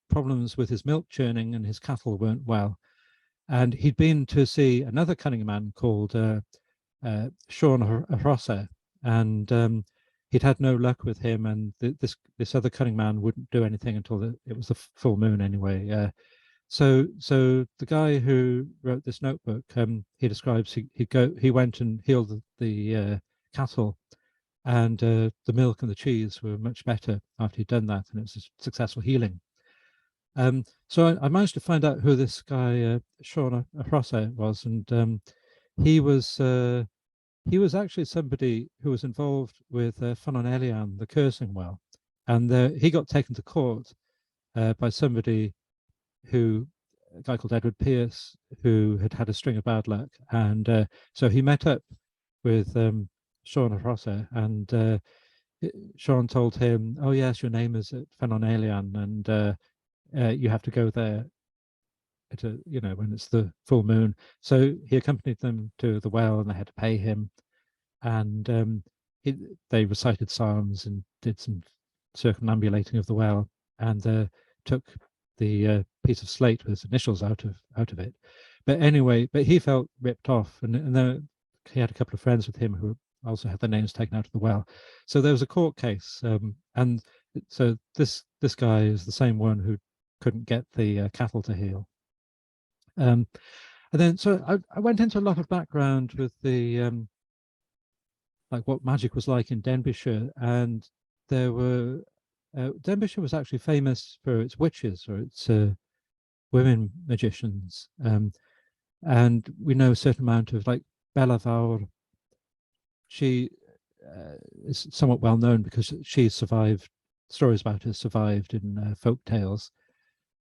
problems with his milk churning and his cattle weren't well. And he'd been to see another cunning man called Sean Arrosa, and he'd had no luck with him, and this other cunning man wouldn't do anything until it was the full moon anyway. So the guy who wrote this notebook, he describes he went and healed the cattle, and the milk and the cheese were much better after he'd done that, and it was a successful healing. So I managed to find out who this guy Sean Arrosa was, and he was actually somebody who was involved with Ffynnon Elian, the cursing well, and he got taken to court by somebody who a guy called Edward Pierce, who had had a string of bad luck, and so he met up with Sean Rosser, and Sean told him, "Oh yes, your name is at Fenonelian, and you have to go there at when it's the full moon." So he accompanied them to the well, and they had to pay him, and they recited psalms and did some circumambulating of the well, and took the piece of slate with his initials out of it. But anyway, he felt ripped off, and he had a couple of friends with him who also had their names taken out of the well. So there was a court case, and so this guy is the same one who couldn't get the cattle to heal. And then so I went into a lot of background with the like what magic was like in Denbighshire, and there were Denbighshire was actually famous for its witches or its women magicians, and we know a certain amount of, like, Bella Vawr. She is somewhat well known because she survived. Stories about her survived in folk tales.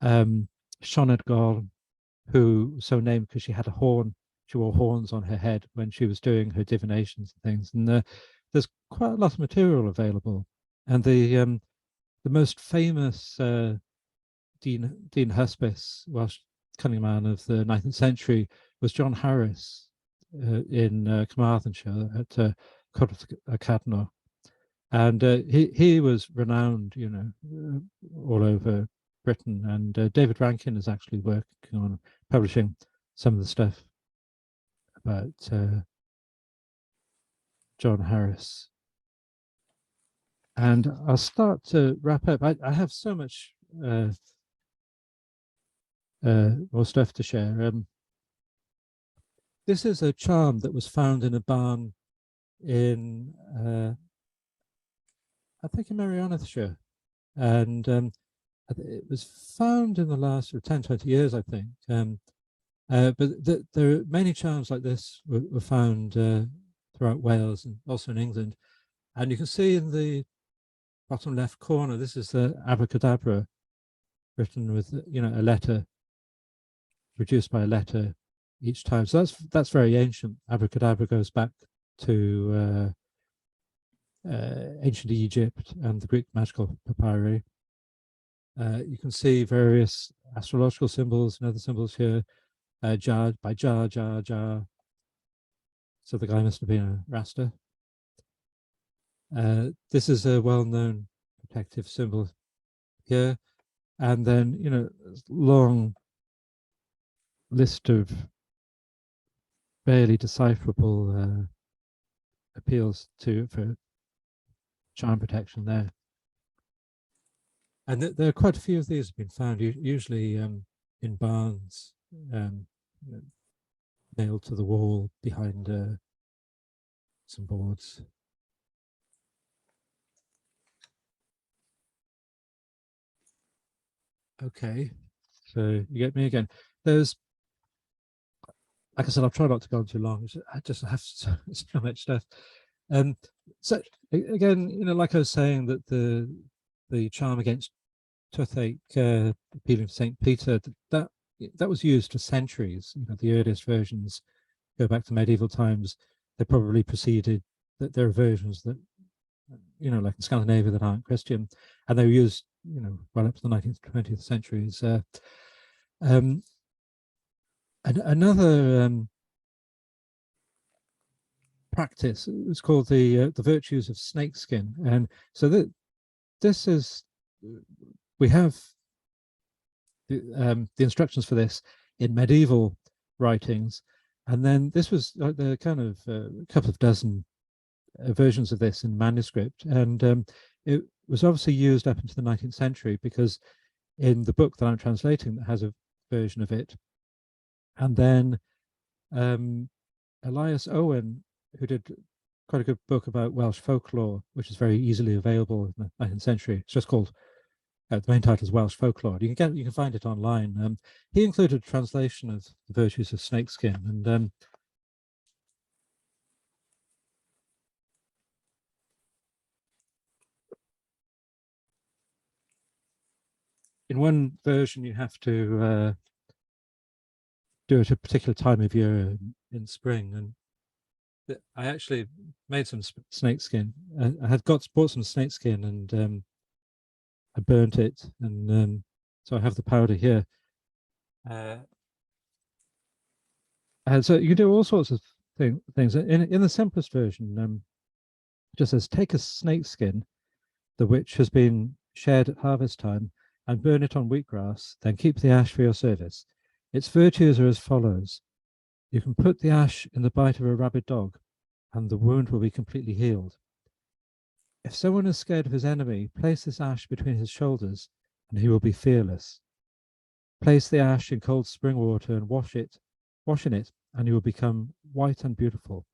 Sioned Gor, who was so named because she had a horn. She wore horns on her head when she was doing her divinations and things. And there's quite a lot of material available. And the most famous Dean Hysbys, Welsh cunning man of the 19th century, was John Harris in Carmarthenshire at Cwrdd y Cadno. And he was renowned, all over Britain. And David Rankin is actually working on publishing some of the stuff about John Harris. And I'll start to wrap up. I have so much more stuff to share. This is a charm that was found in a barn in, I think, in Merionethshire. And it was found in the last 10, 20 years, I think. But there are many charms like this were found throughout Wales and also in England. And you can see in the bottom left corner, this is the abracadabra written with, a letter, reduced by a letter each time. So that's very ancient. Abracadabra goes back to ancient Egypt and the Greek magical papyri. You can see various astrological symbols and other symbols here. Jar by jar, jar, jar. So the guy must have been a Rasta. This is a well-known protective symbol here. And then, long list of barely decipherable appeals for charm protection there. And there are quite a few of these have been found, usually in barns, nailed to the wall behind some boards. Okay, so you get me again. There's, like I said, I'll try not to go on too long. I just have so much stuff. So again, like I was saying, that the charm against toothache, appealing to St. Peter, that was used for centuries. The earliest versions go back to medieval times. They probably preceded that. There are versions that, like in Scandinavia, that aren't Christian, and they were used, well up to the 19th, 20th centuries. And another practice is called the virtues of snakeskin, and so this is, we have the instructions for this in medieval writings, and then this was like the kind of a couple of dozen versions of this in manuscript, and it was obviously used up into the 19th century, because in the book that I'm translating that has a version of it, and then Elias Owen, who did quite a good book about Welsh folklore, which is very easily available in the 19th century. It's just called, the main title is Welsh folklore. You can find it online. He included a translation of the virtues of snakeskin, and in one version you have to do it at a particular time of year in spring. And I actually made some snake skin. I had bought some snake skin, and I burnt it, and so I have the powder here. And so you can do all sorts of things. In the simplest version, it just says take a snake skin, the which has been shed at harvest time, and burn it on wheatgrass, then keep the ash for your service. Its virtues are as follows. You can put the ash in the bite of a rabid dog, and the wound will be completely healed. If someone is scared of his enemy, place this ash between his shoulders, and he will be fearless. Place the ash in cold spring water and wash in it, and you will become white and beautiful.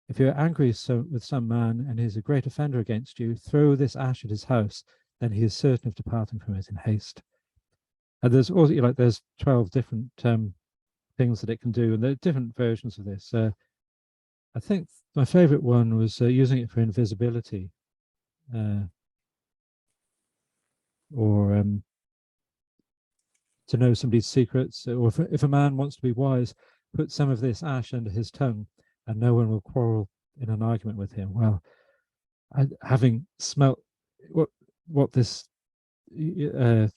If you are angry with some man and he is a great offender against you, throw this ash at his house, then he is certain of departing from it in haste. And there's also, there's 12 different things that it can do, and there are different versions of this. I think my favorite one was using it for invisibility, or to know somebody's secrets, or if a man wants to be wise, put some of this ash under his tongue and no one will quarrel in an argument with him. Well, having smelt what this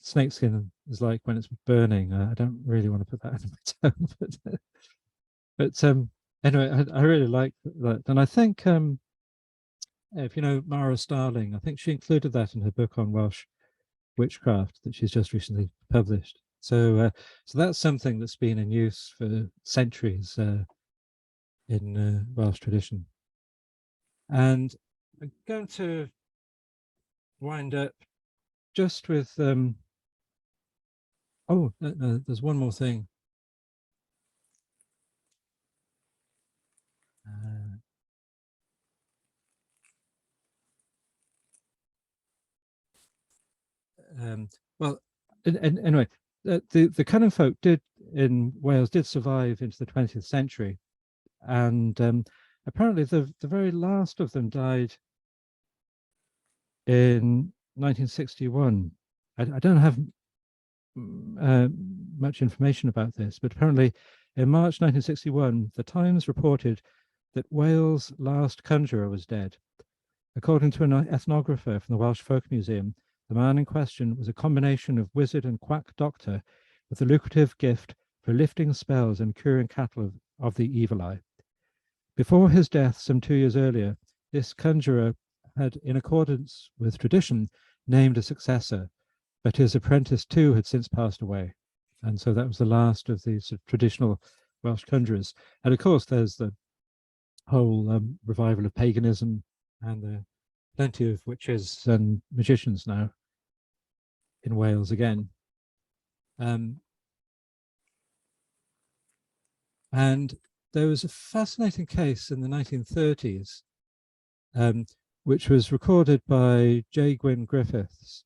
snakeskin is like when it's burning, I don't really want to put that under my tongue. But anyway, I really like that. And I think, if you know Mara Starling, I think she included that in her book on Welsh witchcraft that she's just recently published. So that's something that's been in use for centuries in Welsh tradition. And I'm going to wind up just with, there's one more thing. Anyway, the cunning folk in Wales did survive into the 20th century, and apparently the very last of them died in 1961. I don't have much information about this, but apparently in March 1961, the Times reported that Wales' last conjurer was dead. According to an ethnographer from the Welsh Folk Museum, the man in question was a combination of wizard and quack doctor with a lucrative gift for lifting spells and curing cattle of the evil eye. Before his death some 2 years earlier, this conjurer had, in accordance with tradition, named a successor, but his apprentice too had since passed away. And so that was the last of these sort of traditional Welsh conjurers. And of course, there's the whole revival of paganism, and there are plenty of witches and magicians now in Wales again. And there was a fascinating case in the 1930s, which was recorded by J. Gwyn Griffiths,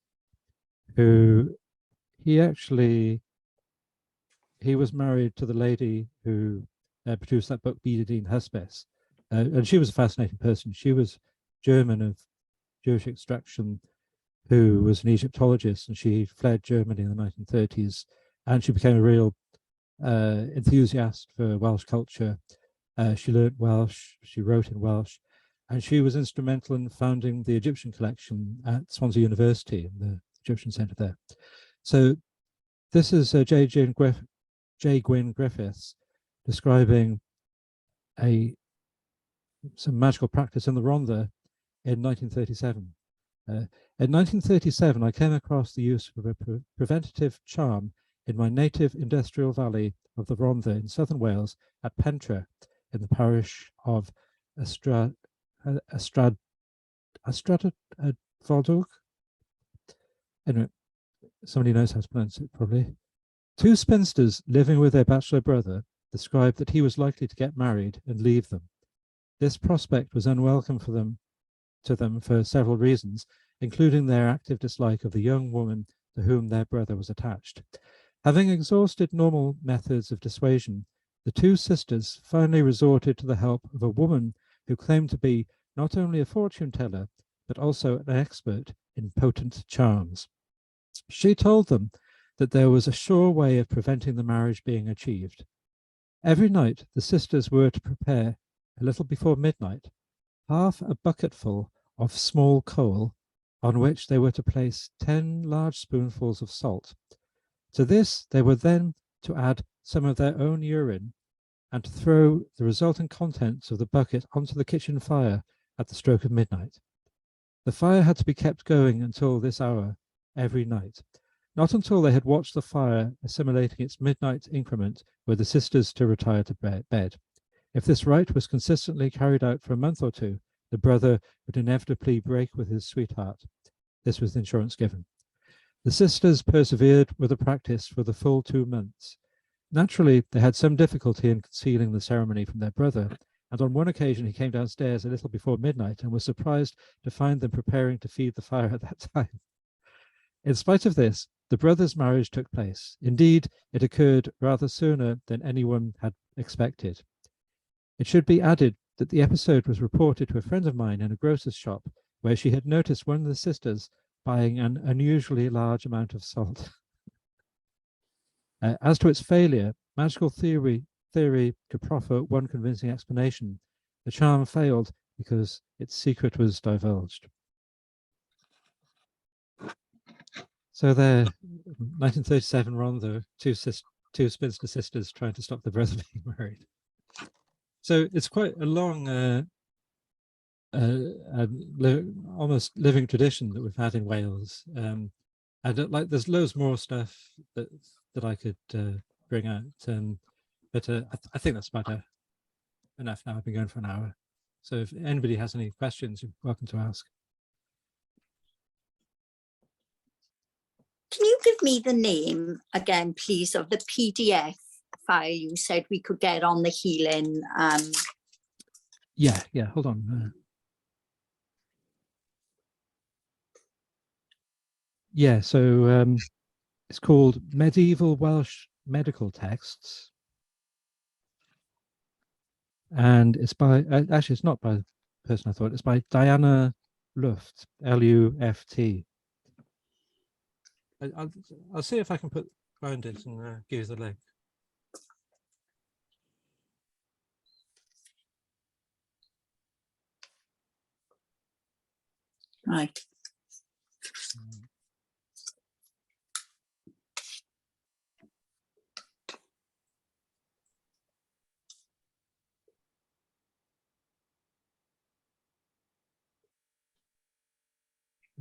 who he was married to the lady who produced that book, Bidadine Hysbys. And she was a fascinating person. She was German of Jewish extraction, who was an Egyptologist, and she fled Germany in the 1930s, and she became a real enthusiast for Welsh culture. She learned Welsh, she wrote in Welsh, and she was instrumental in founding the Egyptian collection at Swansea University, the Egyptian Centre there. So this is J. Gwyn Griffiths describing some magical practice in the Rhondda in 1937. In 1937, I came across the use of a preventative charm in my native industrial valley of the Rhondda in southern Wales at Pentre, in the parish of Ystrad Fodwg. Anyway, somebody knows how to pronounce it probably. Two spinsters living with their bachelor brother described that he was likely to get married and leave them. This prospect was unwelcome to them for several reasons, including their active dislike of the young woman to whom their brother was attached. Having exhausted normal methods of dissuasion, the two sisters finally resorted to the help of a woman who claimed to be not only a fortune teller, but also an expert in potent charms. She told them that there was a sure way of preventing the marriage being achieved. Every night the sisters were to prepare, a little before midnight, half a bucketful of small coal, on which they were to place 10 large spoonfuls of salt. To this they were then to add some of their own urine, and to throw the resulting contents of the bucket onto the kitchen fire at the stroke of midnight. The fire had to be kept going until this hour every night. Not until they had watched the fire assimilating its midnight increment were the sisters to retire to bed. If this rite was consistently carried out for a month or two, the brother would inevitably break with his sweetheart. This was the insurance given. The sisters persevered with the practice for the full 2 months. Naturally, they had some difficulty in concealing the ceremony from their brother, and on one occasion he came downstairs a little before midnight and was surprised to find them preparing to feed the fire at that time. In spite of this, the brothers' marriage took place. Indeed, it occurred rather sooner than anyone had expected. It should be added that the episode was reported to a friend of mine in a grocer's shop, where she had noticed one of the sisters buying an unusually large amount of salt. As to its failure, magical theory could proffer one convincing explanation. The charm failed because its secret was divulged. So there, 1937 Rondo, two spinster sisters trying to stop the brother being married. So it's quite a long, almost living tradition that we've had in Wales. And like, there's loads more stuff that I could bring out. But I think that's about enough now. I've been going for an hour. So if anybody has any questions, you're welcome to ask. Can you give me the name again, please, of the PDF file you said we could get on the healing? Yeah, hold on. Yeah, so it's called Medieval Welsh Medical Texts. And it's by, actually, it's not by the person I thought, it's by Diana Luft, L-U-F-T. I'll see if I can find it and give you the link. Right.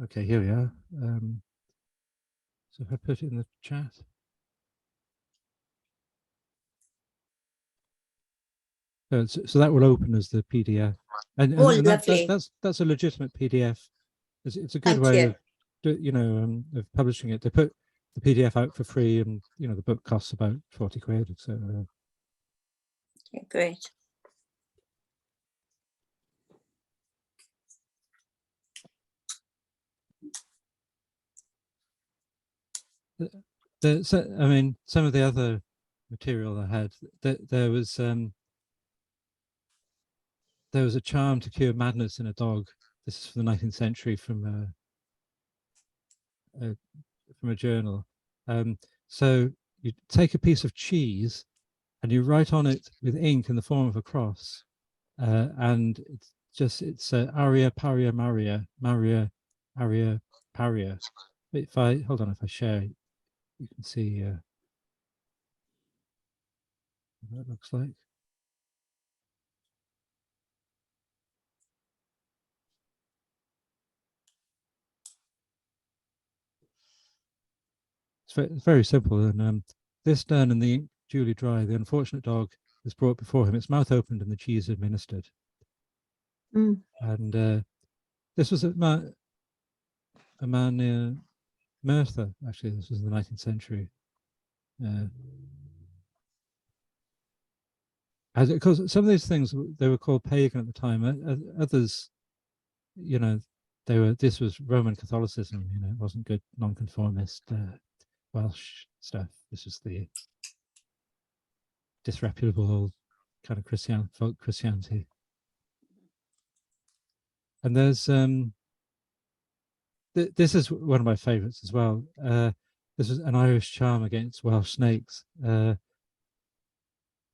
Okay, here we are. So if I put it in the chat. So that will open as the PDF. And lovely. That's a legitimate PDF. It's a good Thank way you. of publishing it. They put the PDF out for free, and the book costs about 40 quid. So Okay, great. I mean, some of the other material I had, there was a charm to cure madness in a dog. This is from the 19th century from a journal. So you take a piece of cheese and you write on it with ink in the form of a cross, and it's aria paria maria maria aria paria. If I share, you can see what that looks like. It's very simple, and this done and the ink duly dry, the unfortunate dog is brought before him, its mouth opened and the cheese administered. And this was a man near Merthyr, actually. This was in the 19th century. Because some of these things, they were called pagan at the time. Others, this was Roman Catholicism. It wasn't good nonconformist Welsh stuff. This was the disreputable old kind of folk Christianity. And there's this is one of my favorites as well. this is an Irish charm against Welsh snakes. Don't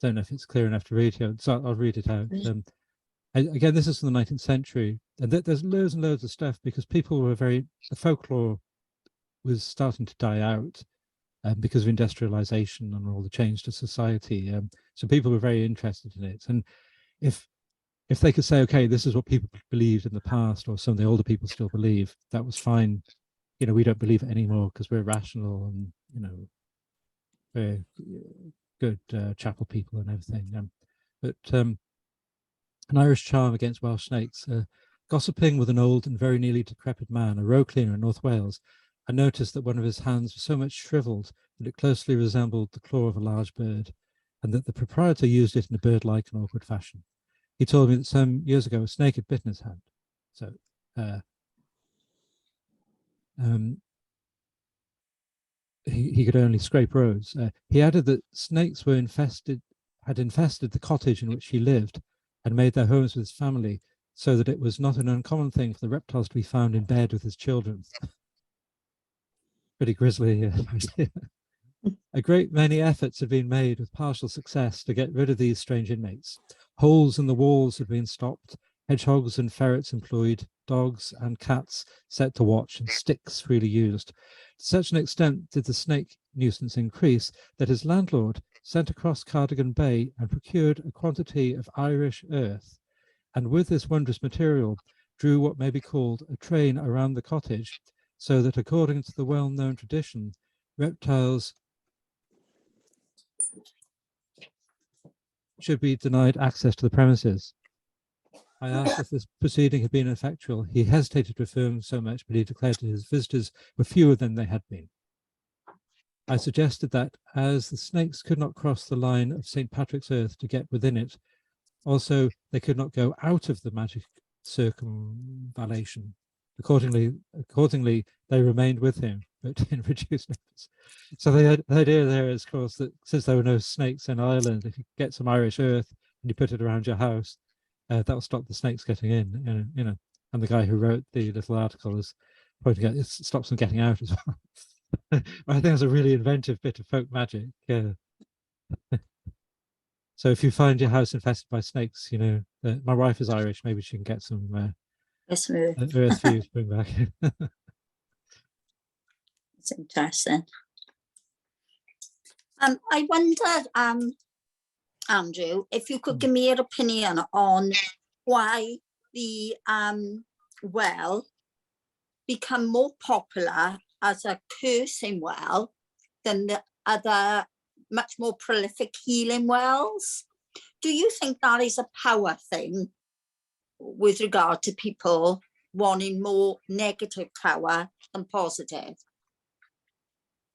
know if it's clear enough to read here, so I'll read it out. Again, this is from the 19th century, and there's loads and loads of stuff because people were the folklore was starting to die out because of industrialization and all the change to society. So people were very interested in it. And if they could say, okay, this is what people believed in the past, or some of the older people still believe, that was fine. You know, we don't believe it anymore because we're rational and, you know, we're good chapel people and everything. But an Irish charm against Welsh snakes. Gossiping with an old and very nearly decrepit man, a row cleaner in North Wales, I noticed that one of his hands was so much shriveled that it closely resembled the claw of a large bird, and that the proprietor used it in a bird-like and awkward fashion. He told me that some years ago a snake had bitten his hand. So he could only scrape roads. He added that snakes had infested the cottage in which he lived and made their homes with his family, so that it was not an uncommon thing for the reptiles to be found in bed with his children. Pretty grisly. A great many efforts have been made with partial success to get rid of these strange inmates. Holes in the walls have been stopped, hedgehogs and ferrets employed, dogs and cats set to watch, and sticks freely used. To such an extent did the snake nuisance increase that his landlord sent across Cardigan Bay and procured a quantity of Irish earth, and with this wondrous material drew what may be called a train around the cottage, so that according to the well-known tradition, reptiles should be denied access to the premises. I asked if this proceeding had been effectual. He hesitated to affirm so much, but he declared that his visitors were fewer than they had been. I suggested that as the snakes could not cross the line of St. Patrick's Earth to get within it, also they could not go out of the magic circumvallation. Accordingly, they remained with him, but in reduced numbers. So the idea there is, of course, that since there were no snakes in Ireland, if you get some Irish earth and you put it around your house, that will stop the snakes getting in. You know, and the guy who wrote the little article is pointing out it stops them getting out as well. I think that's a really inventive bit of folk magic. Yeah. So if you find your house infested by snakes, you know, my wife is Irish. Maybe she can get some earth for you to bring back. It's interesting. I wondered, Andrew, if you could give me your opinion on why the well become more popular as a cursing well than the other much more prolific healing wells. Do you think that is a power thing with regard to people wanting more negative power than positive?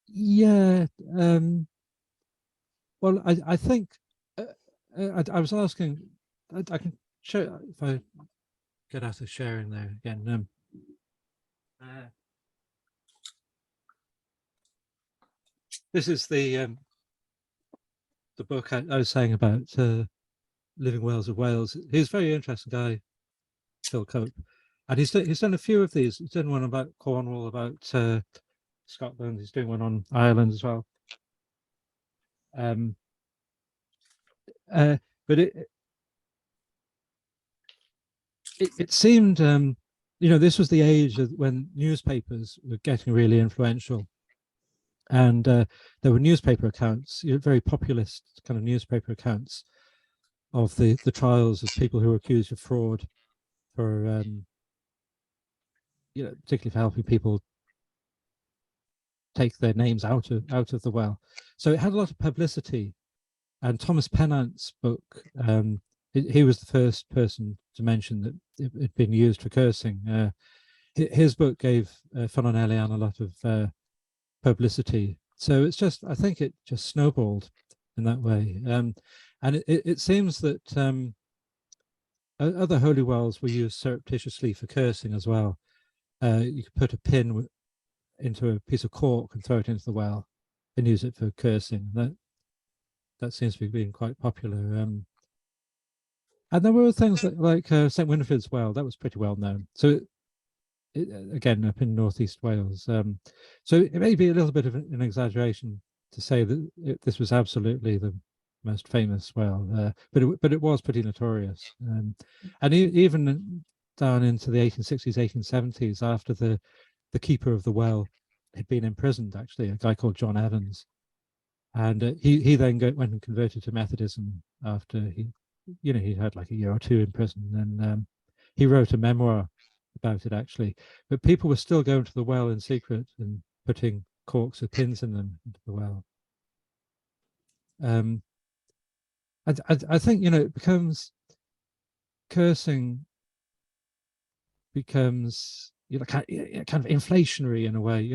Yeah. Well, I think I was asking, I can show if I get out of sharing there again. This is the book I was saying about Living Wells of Wales. He's a very interesting guy, Phil Cope, and he's done a few of these. He's done one about Cornwall, about Scotland. He's doing one on Ireland as well. But it seemed, you know, this was the age of when newspapers were getting really influential, and there were newspaper accounts, you know, very populist kind of newspaper accounts of the trials of people who were accused of fraud, for you know, particularly for helping people take their names out of the well. So it had a lot of publicity. And Thomas Pennant's book, he was the first person to mention that it had been used for cursing. His book gave Fun on Elian a lot of publicity. So it's just, I think it just snowballed in that way. And it seems that other holy wells were used surreptitiously for cursing as well. You could put a pin into a piece of cork and throw it into the well and use it for cursing. That seems to be being quite popular. And there were things like St. Winifred's well, that was pretty well known. So again up in northeast Wales. So it may be a little bit of an exaggeration to say that this was absolutely the most famous well, but it was pretty notorious. And even down into the 1860s, 1870s, after the keeper of the well had been imprisoned, actually, a guy called John Evans, and he then went and converted to Methodism after he had like a year or two in prison, and he wrote a memoir about it, actually. But people were still going to the well in secret and putting corks with pins in them into the well. I think, it becomes, cursing becomes kind of inflationary in a way.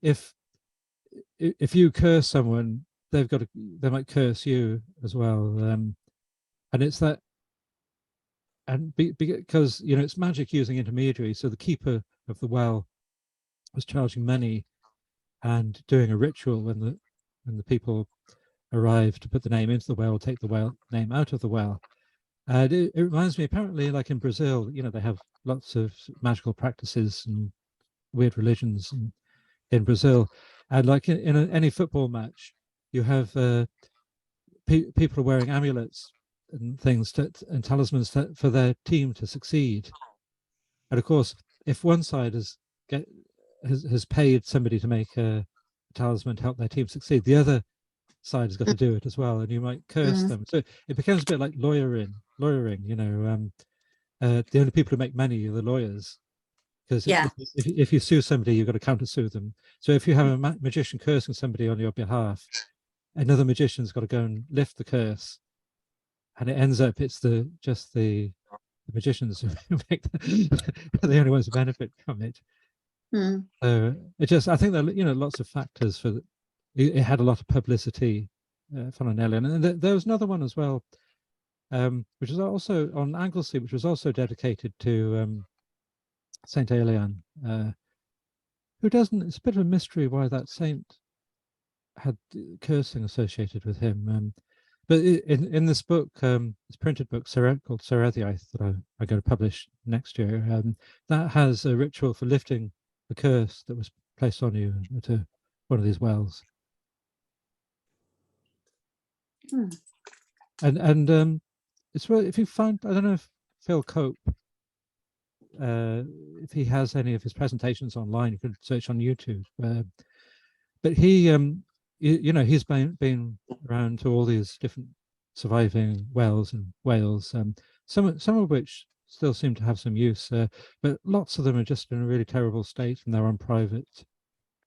If you curse someone, they might curse you as well, and it's that. And because it's magic using intermediaries, so the keeper of the well was charging money and doing a ritual when the people arrived to put the name into the well, take the well name out of the well. And it reminds me, apparently, like in Brazil, they have lots of magical practices and weird religions in Brazil, and like in any football match, you have people are wearing amulets and things and talismans for their team to succeed. And of course, if one side has paid somebody to make a talisman to help their team succeed, the other side has got to do it as well, and you might curse them. So it becomes a bit like lawyering. The only people who make money are the lawyers, because if you sue somebody, you've got to counter-sue them. So if you have a magician cursing somebody on your behalf, another magician's got to go and lift the curse, and it ends up it's just the magicians who make the only ones who benefit from it. So I think there are lots of factors for it had a lot of publicity for an alien, and there was another one as well, which was also on Anglesey, which was also dedicated to Saint Elian, who doesn't. It's a bit of a mystery why that saint had cursing associated with him. But in this book, this printed book, called Sereddiaeth, that I'm going to publish next year, that has a ritual for lifting the curse that was placed on you to one of these wells. And it's really, if you find, I don't know if Phil Cope, if he has any of his presentations online, you can search on YouTube. But he, he's been around to all these different surviving wells in Wales, some of which still seem to have some use, but lots of them are just in a really terrible state, and they're on private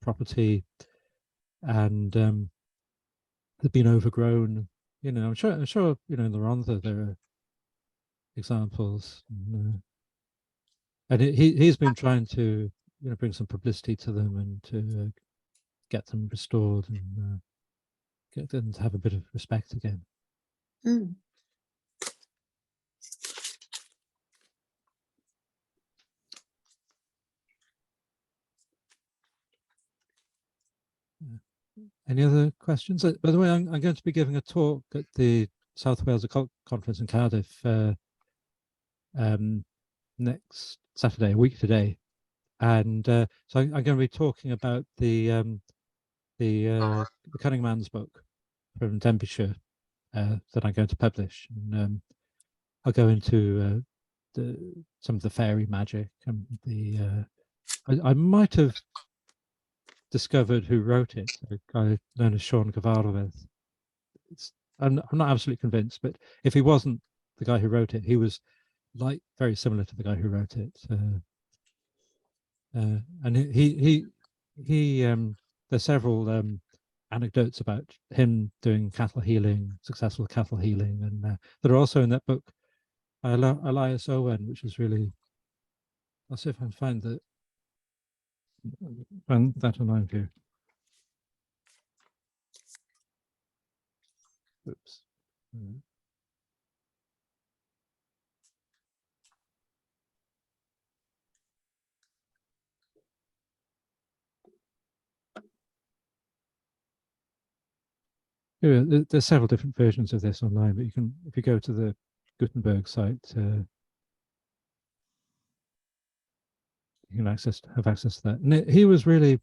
property, and they've been overgrown. I'm sure in the Rhondda there are examples, and he's been trying to bring some publicity to them and to get them restored and get them to have a bit of respect again. Any other questions? By the way, I'm going to be giving a talk at the South Wales Occult Conference in Cardiff next Saturday, a week today, and so I'm going to be talking about the Cunning Man's book from Denbighshire that I'm going to publish, and I'll go into some of the fairy magic and I might have discovered who wrote it, a guy known as Sean Gyfarwydd. I'm not absolutely convinced, but if he wasn't the guy who wrote it, he was very similar to the guy who wrote it. And he there's several anecdotes about him doing cattle healing, successful cattle healing, and that are also in that book, Elias Owen, which is really. I'll see if I can find that online view. Oops. There's several different versions of this online, but you can, if you go to the Gutenberg site, you can have access to that. And he was really,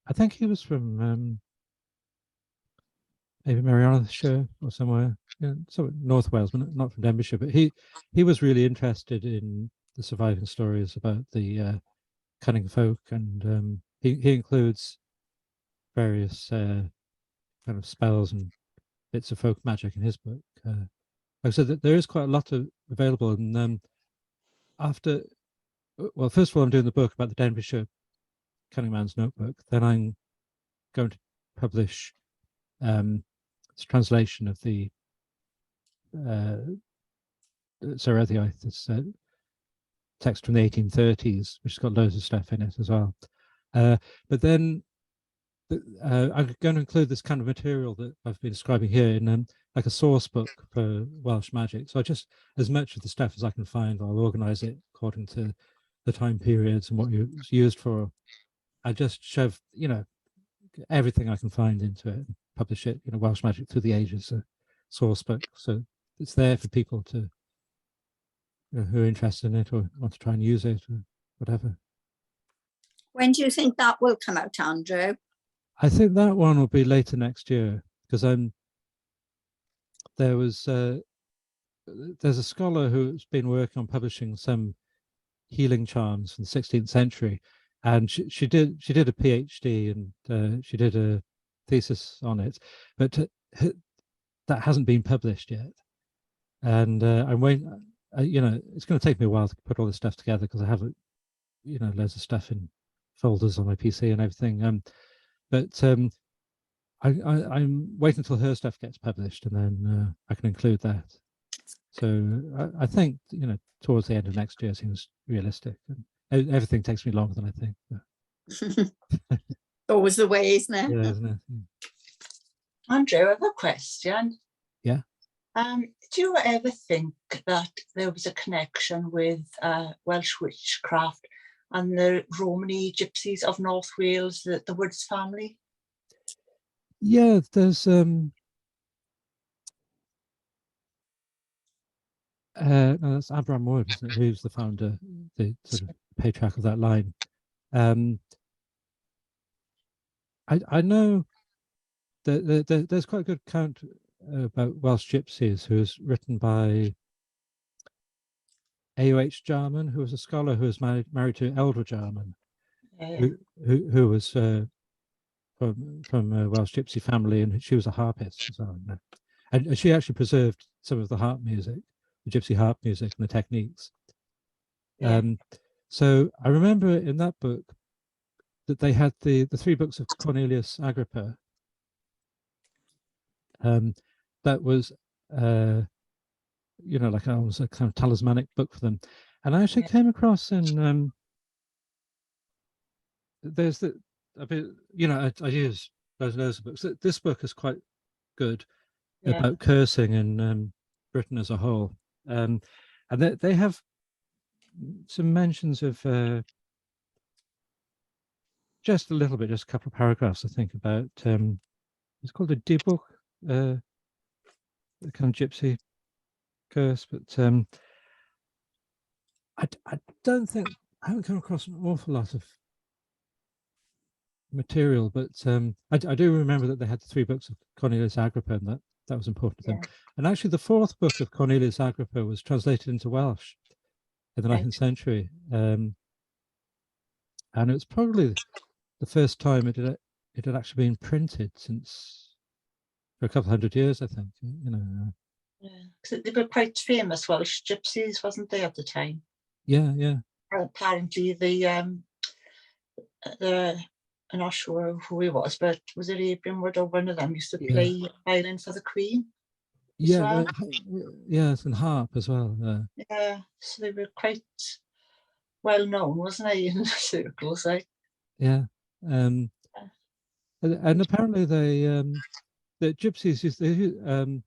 I think he was from maybe Merionethshire or somewhere, so North Wales, but not from Denbighshire. But he was really interested in the surviving stories about the cunning folk, and he includes various kind of spells and bits of folk magic in his book. Like I said, that there is quite a lot available, and well, first of all, I'm doing the book about the Denbighshire Cunning Man's Notebook. Then I'm going to publish this translation of the Sir Ethiaith, this text from the 1830s, which has got loads of stuff in it as well. But then I'm going to include this kind of material that I've been describing here in like a source book for Welsh magic. So just as much of the stuff as I can find, I'll organize it according to the time periods and what it's used for. I just shove, everything I can find into it and publish it, Welsh Magic Through the Ages, a source book. So it's there for people to, who are interested in it or want to try and use it or whatever. When do you think that will come out, Andrew? I think that one will be later next year, because there's a scholar who's been working on publishing some healing charms from the 16th century, and she did a PhD and she did a thesis on it, but that hasn't been published yet. And I'm waiting. It's going to take me a while to put all this stuff together, because I have loads of stuff in folders on my PC and everything. But I'm waiting until her stuff gets published, and then I can include that. So I think towards the end of next year seems realistic. And everything takes me longer than I think. Always the way, isn't it? Yeah, isn't it? Andrew, I have a question. Yeah. Do you ever think that there was a connection with Welsh witchcraft and the Romany gypsies of North Wales, the Woods family? Yeah, there's no, that's Abraham Wood, isn't it, who's the founder, the sort of patriarch of that line. I know that there's quite a good account about Welsh gypsies, who was written by A.O.H. Jarman, who was a scholar who was married to Eldra Jarman, who was from a Welsh gypsy family, and she was a harpist as well. And she actually preserved some of the harp music, the gypsy harp music and the techniques. Yeah. So I remember in that book that they had the 3 books of Cornelius Agrippa. That was like almost a kind of talismanic book for them. And I actually came across in there's a bit, I use those books. This book is quite good about cursing in Britain as a whole. And they have some mentions of just a little bit, just a couple of paragraphs, I think, about it's called a Dibwch, the kind of gypsy curse. But I don't think, I haven't come across an awful lot of material, but I do remember that they had the 3 books of Cornelius Agrippa, and that was important to them. And actually the 4th book of Cornelius Agrippa was translated into Welsh in the 19th century, and it was probably the first time it had actually been printed since, for a couple of 100 years, I think. Because they were quite famous Welsh gypsies, wasn't they, at the time? Yeah. Apparently I'm not sure who he was, but was it Abram Wood or one of them used to play violin for the Queen? Yeah, yes, and harp as well. Yeah, so they were quite well known, wasn't they, in the circles? Yeah, and apparently the gypsies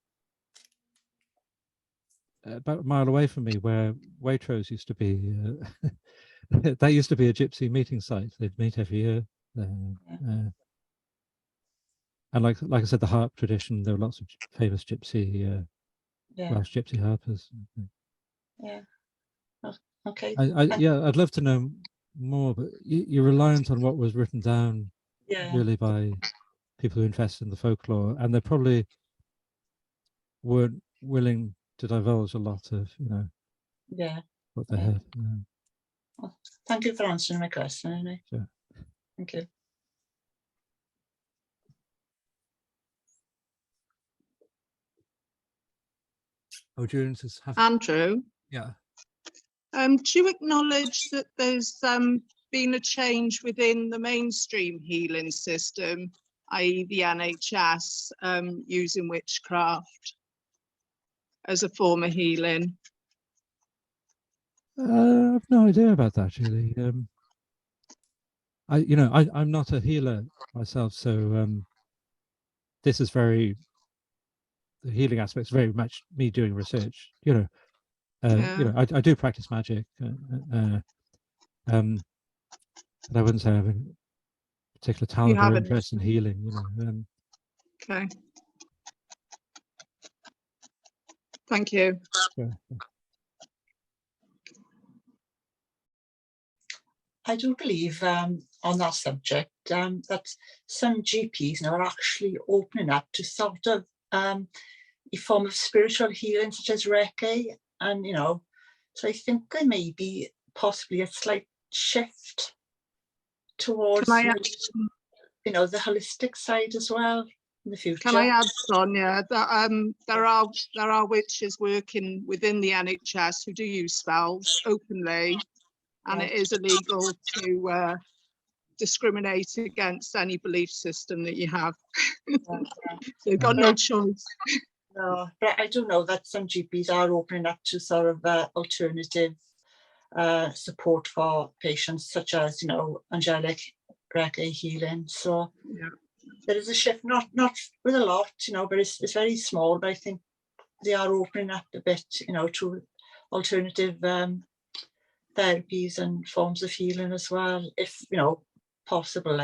about a mile away from me, where Waitrose used to be. That used to be a gypsy meeting site. They'd meet every year. And like I said, the harp tradition, there were lots of famous gypsy, Welsh gypsy harpers. Yeah. Okay. I'd love to know more, but you're reliant on what was written down Yeah. really by people who invest in the folklore, and they probably weren't willing to divulge a lot of, Yeah. what they Yeah. had. Well, thank you for answering my question, anyway. Sure. Thank you. Oh, June says, Andrew, yeah. do you acknowledge that there's been a change within the mainstream healing system, i.e. the NHS, using witchcraft as a form of healing? I've no idea about that, really. I'm not a healer myself, so this is the healing aspect is very much me doing research. I do practice magic, but I wouldn't say I have a particular talent or interest in healing. Okay. Thank you. Yeah. I do believe on that subject that some GPs now are actually opening up to sort of a form of spiritual healing, such as Reiki, and so I think there may be possibly a slight shift towards the holistic side as well in the future. Can I add, Sonia, that there are witches working within the NHS who do use spells openly, and it is illegal to discriminate against any belief system that you have. So you've got no choice. No, but I do know that some GPs are opening up to sort of alternative support for patients, such as angelic Reiki healing. So there is a shift, not with a lot, but it's very small. But I think they are opening up a bit, to alternative therapies and forms of healing as well, if possible.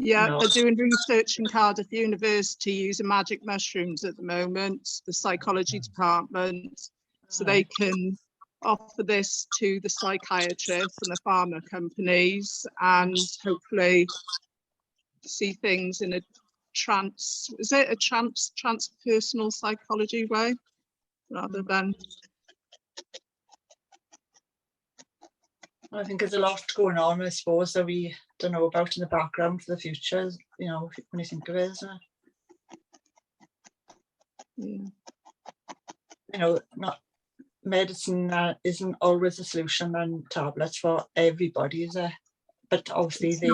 They're doing research in Cardiff University using magic mushrooms at the moment, the psychology department, so they can offer this to the psychiatrists and the pharma companies, and hopefully see things in a transpersonal psychology way, rather than. I think there's a lot going on, I suppose, that we don't know about in the background for the future, when you think of it, isn't it? Not medicine isn't always a solution, and tablets for everybody, is it? But obviously they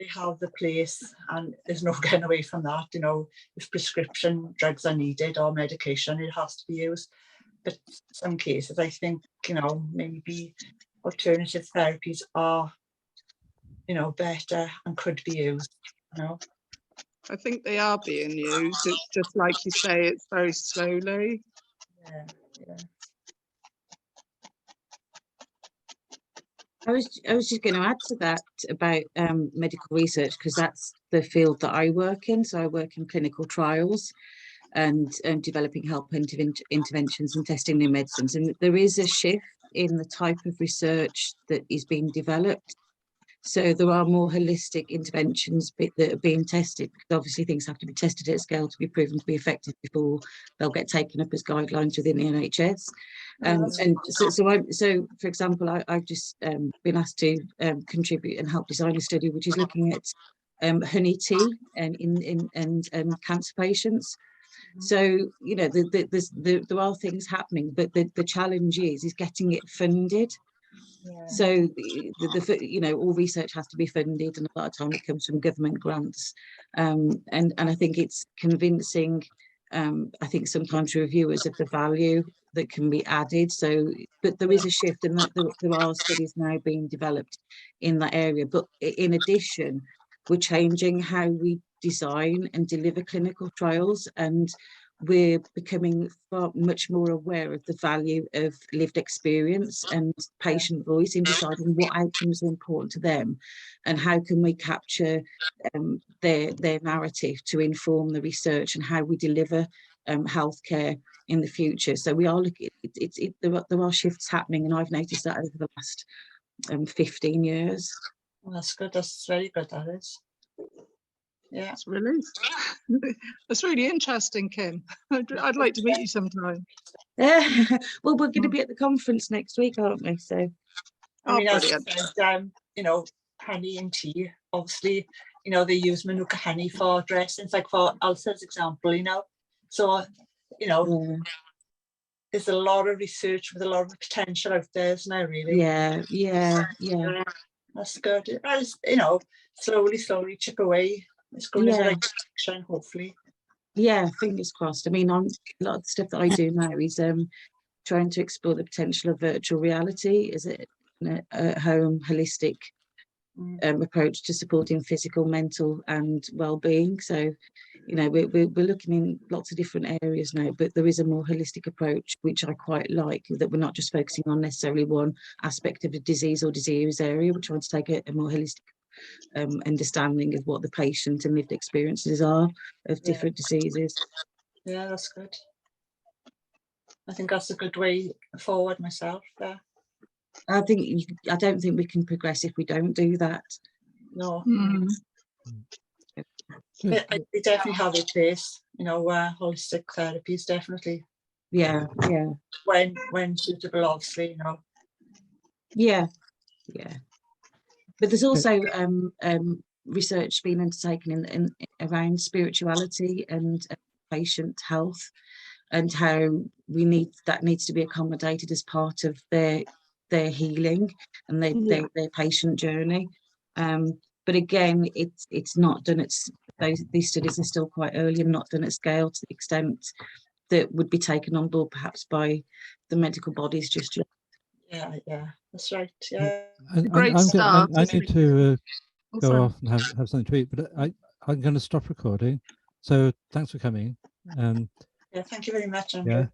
have the place, and there's no getting away from that. If prescription drugs are needed or medication, it has to be used. But some cases, I think, maybe alternative therapies are, better and could be used, I think they are being used. It's just like you say, it's very slowly. Yeah. I was just going to add to that about medical research, because that's the field that I work in. So I work in clinical trials and developing health interventions and testing new medicines. And there is a shift in the type of research that is being developed. So there are more holistic interventions that are being tested, because obviously things have to be tested at scale to be proven to be effective before they'll get taken up as guidelines within the NHS. And so for example, I've just been asked to contribute and help design a study which is looking at honey tea and in cancer patients. So there are things happening, but the challenge is getting it funded. Yeah. So all research has to be funded, and a lot of time it comes from government grants, and I think it's convincing. I think sometimes reviewers of the value that can be added. So, but there is a shift, and there are studies now being developed in that area. But in addition, we're changing how we design and deliver clinical trials, and we're becoming much more aware of the value of lived experience and patient voice in deciding what outcomes are important to them, and how can we capture their narrative to inform the research and how we deliver healthcare in the future. So we are looking. There are shifts happening, and I've noticed that over the last 15 years. Well, that's good. That's very good, that is. Yeah. That's really, that's really interesting, Kim. I'd like to meet you sometime. Well, we're going to be at the conference next week, aren't we? So, I mean, as you brilliant. said, you know, honey and tea, obviously, you know, they use Manuka honey for dressings, like for ulcers example, you know. So, you know, yeah. there's a lot of research with a lot of potential out there, isn't there, really? Yeah. That's good. As, you know, slowly chip away. It's going in the right direction, hopefully. Yeah, fingers crossed. I mean, a lot of the stuff that I do now is trying to explore the potential of virtual reality as a home holistic approach to supporting physical, mental and well-being. So, you know, we're looking in lots of different areas now, but there is a more holistic approach, which I quite like, that we're not just focusing on necessarily one aspect of a disease or disease area. We're trying to take a more holistic understanding of what the patient and lived experiences are of different diseases. Yeah, that's good. I think that's a good way forward myself there. I don't think we can progress if we don't do that. No. Good. They definitely have a place, you know, holistic therapies, definitely. Yeah. When suitable, obviously, you know. Yeah. But there's also research being undertaken in around spirituality and patient health, and how that needs to be accommodated as part of their healing and their patient journey. But again, it's not done at these studies are still quite early and not done at scale to the extent that would be taken on board perhaps by the medical bodies just yet. Yeah, that's right. Yeah. Great start. I need to go sorry. off and have something to eat, but I'm going to stop recording. So thanks for coming. Yeah, thank you very much, Andrew. Yeah.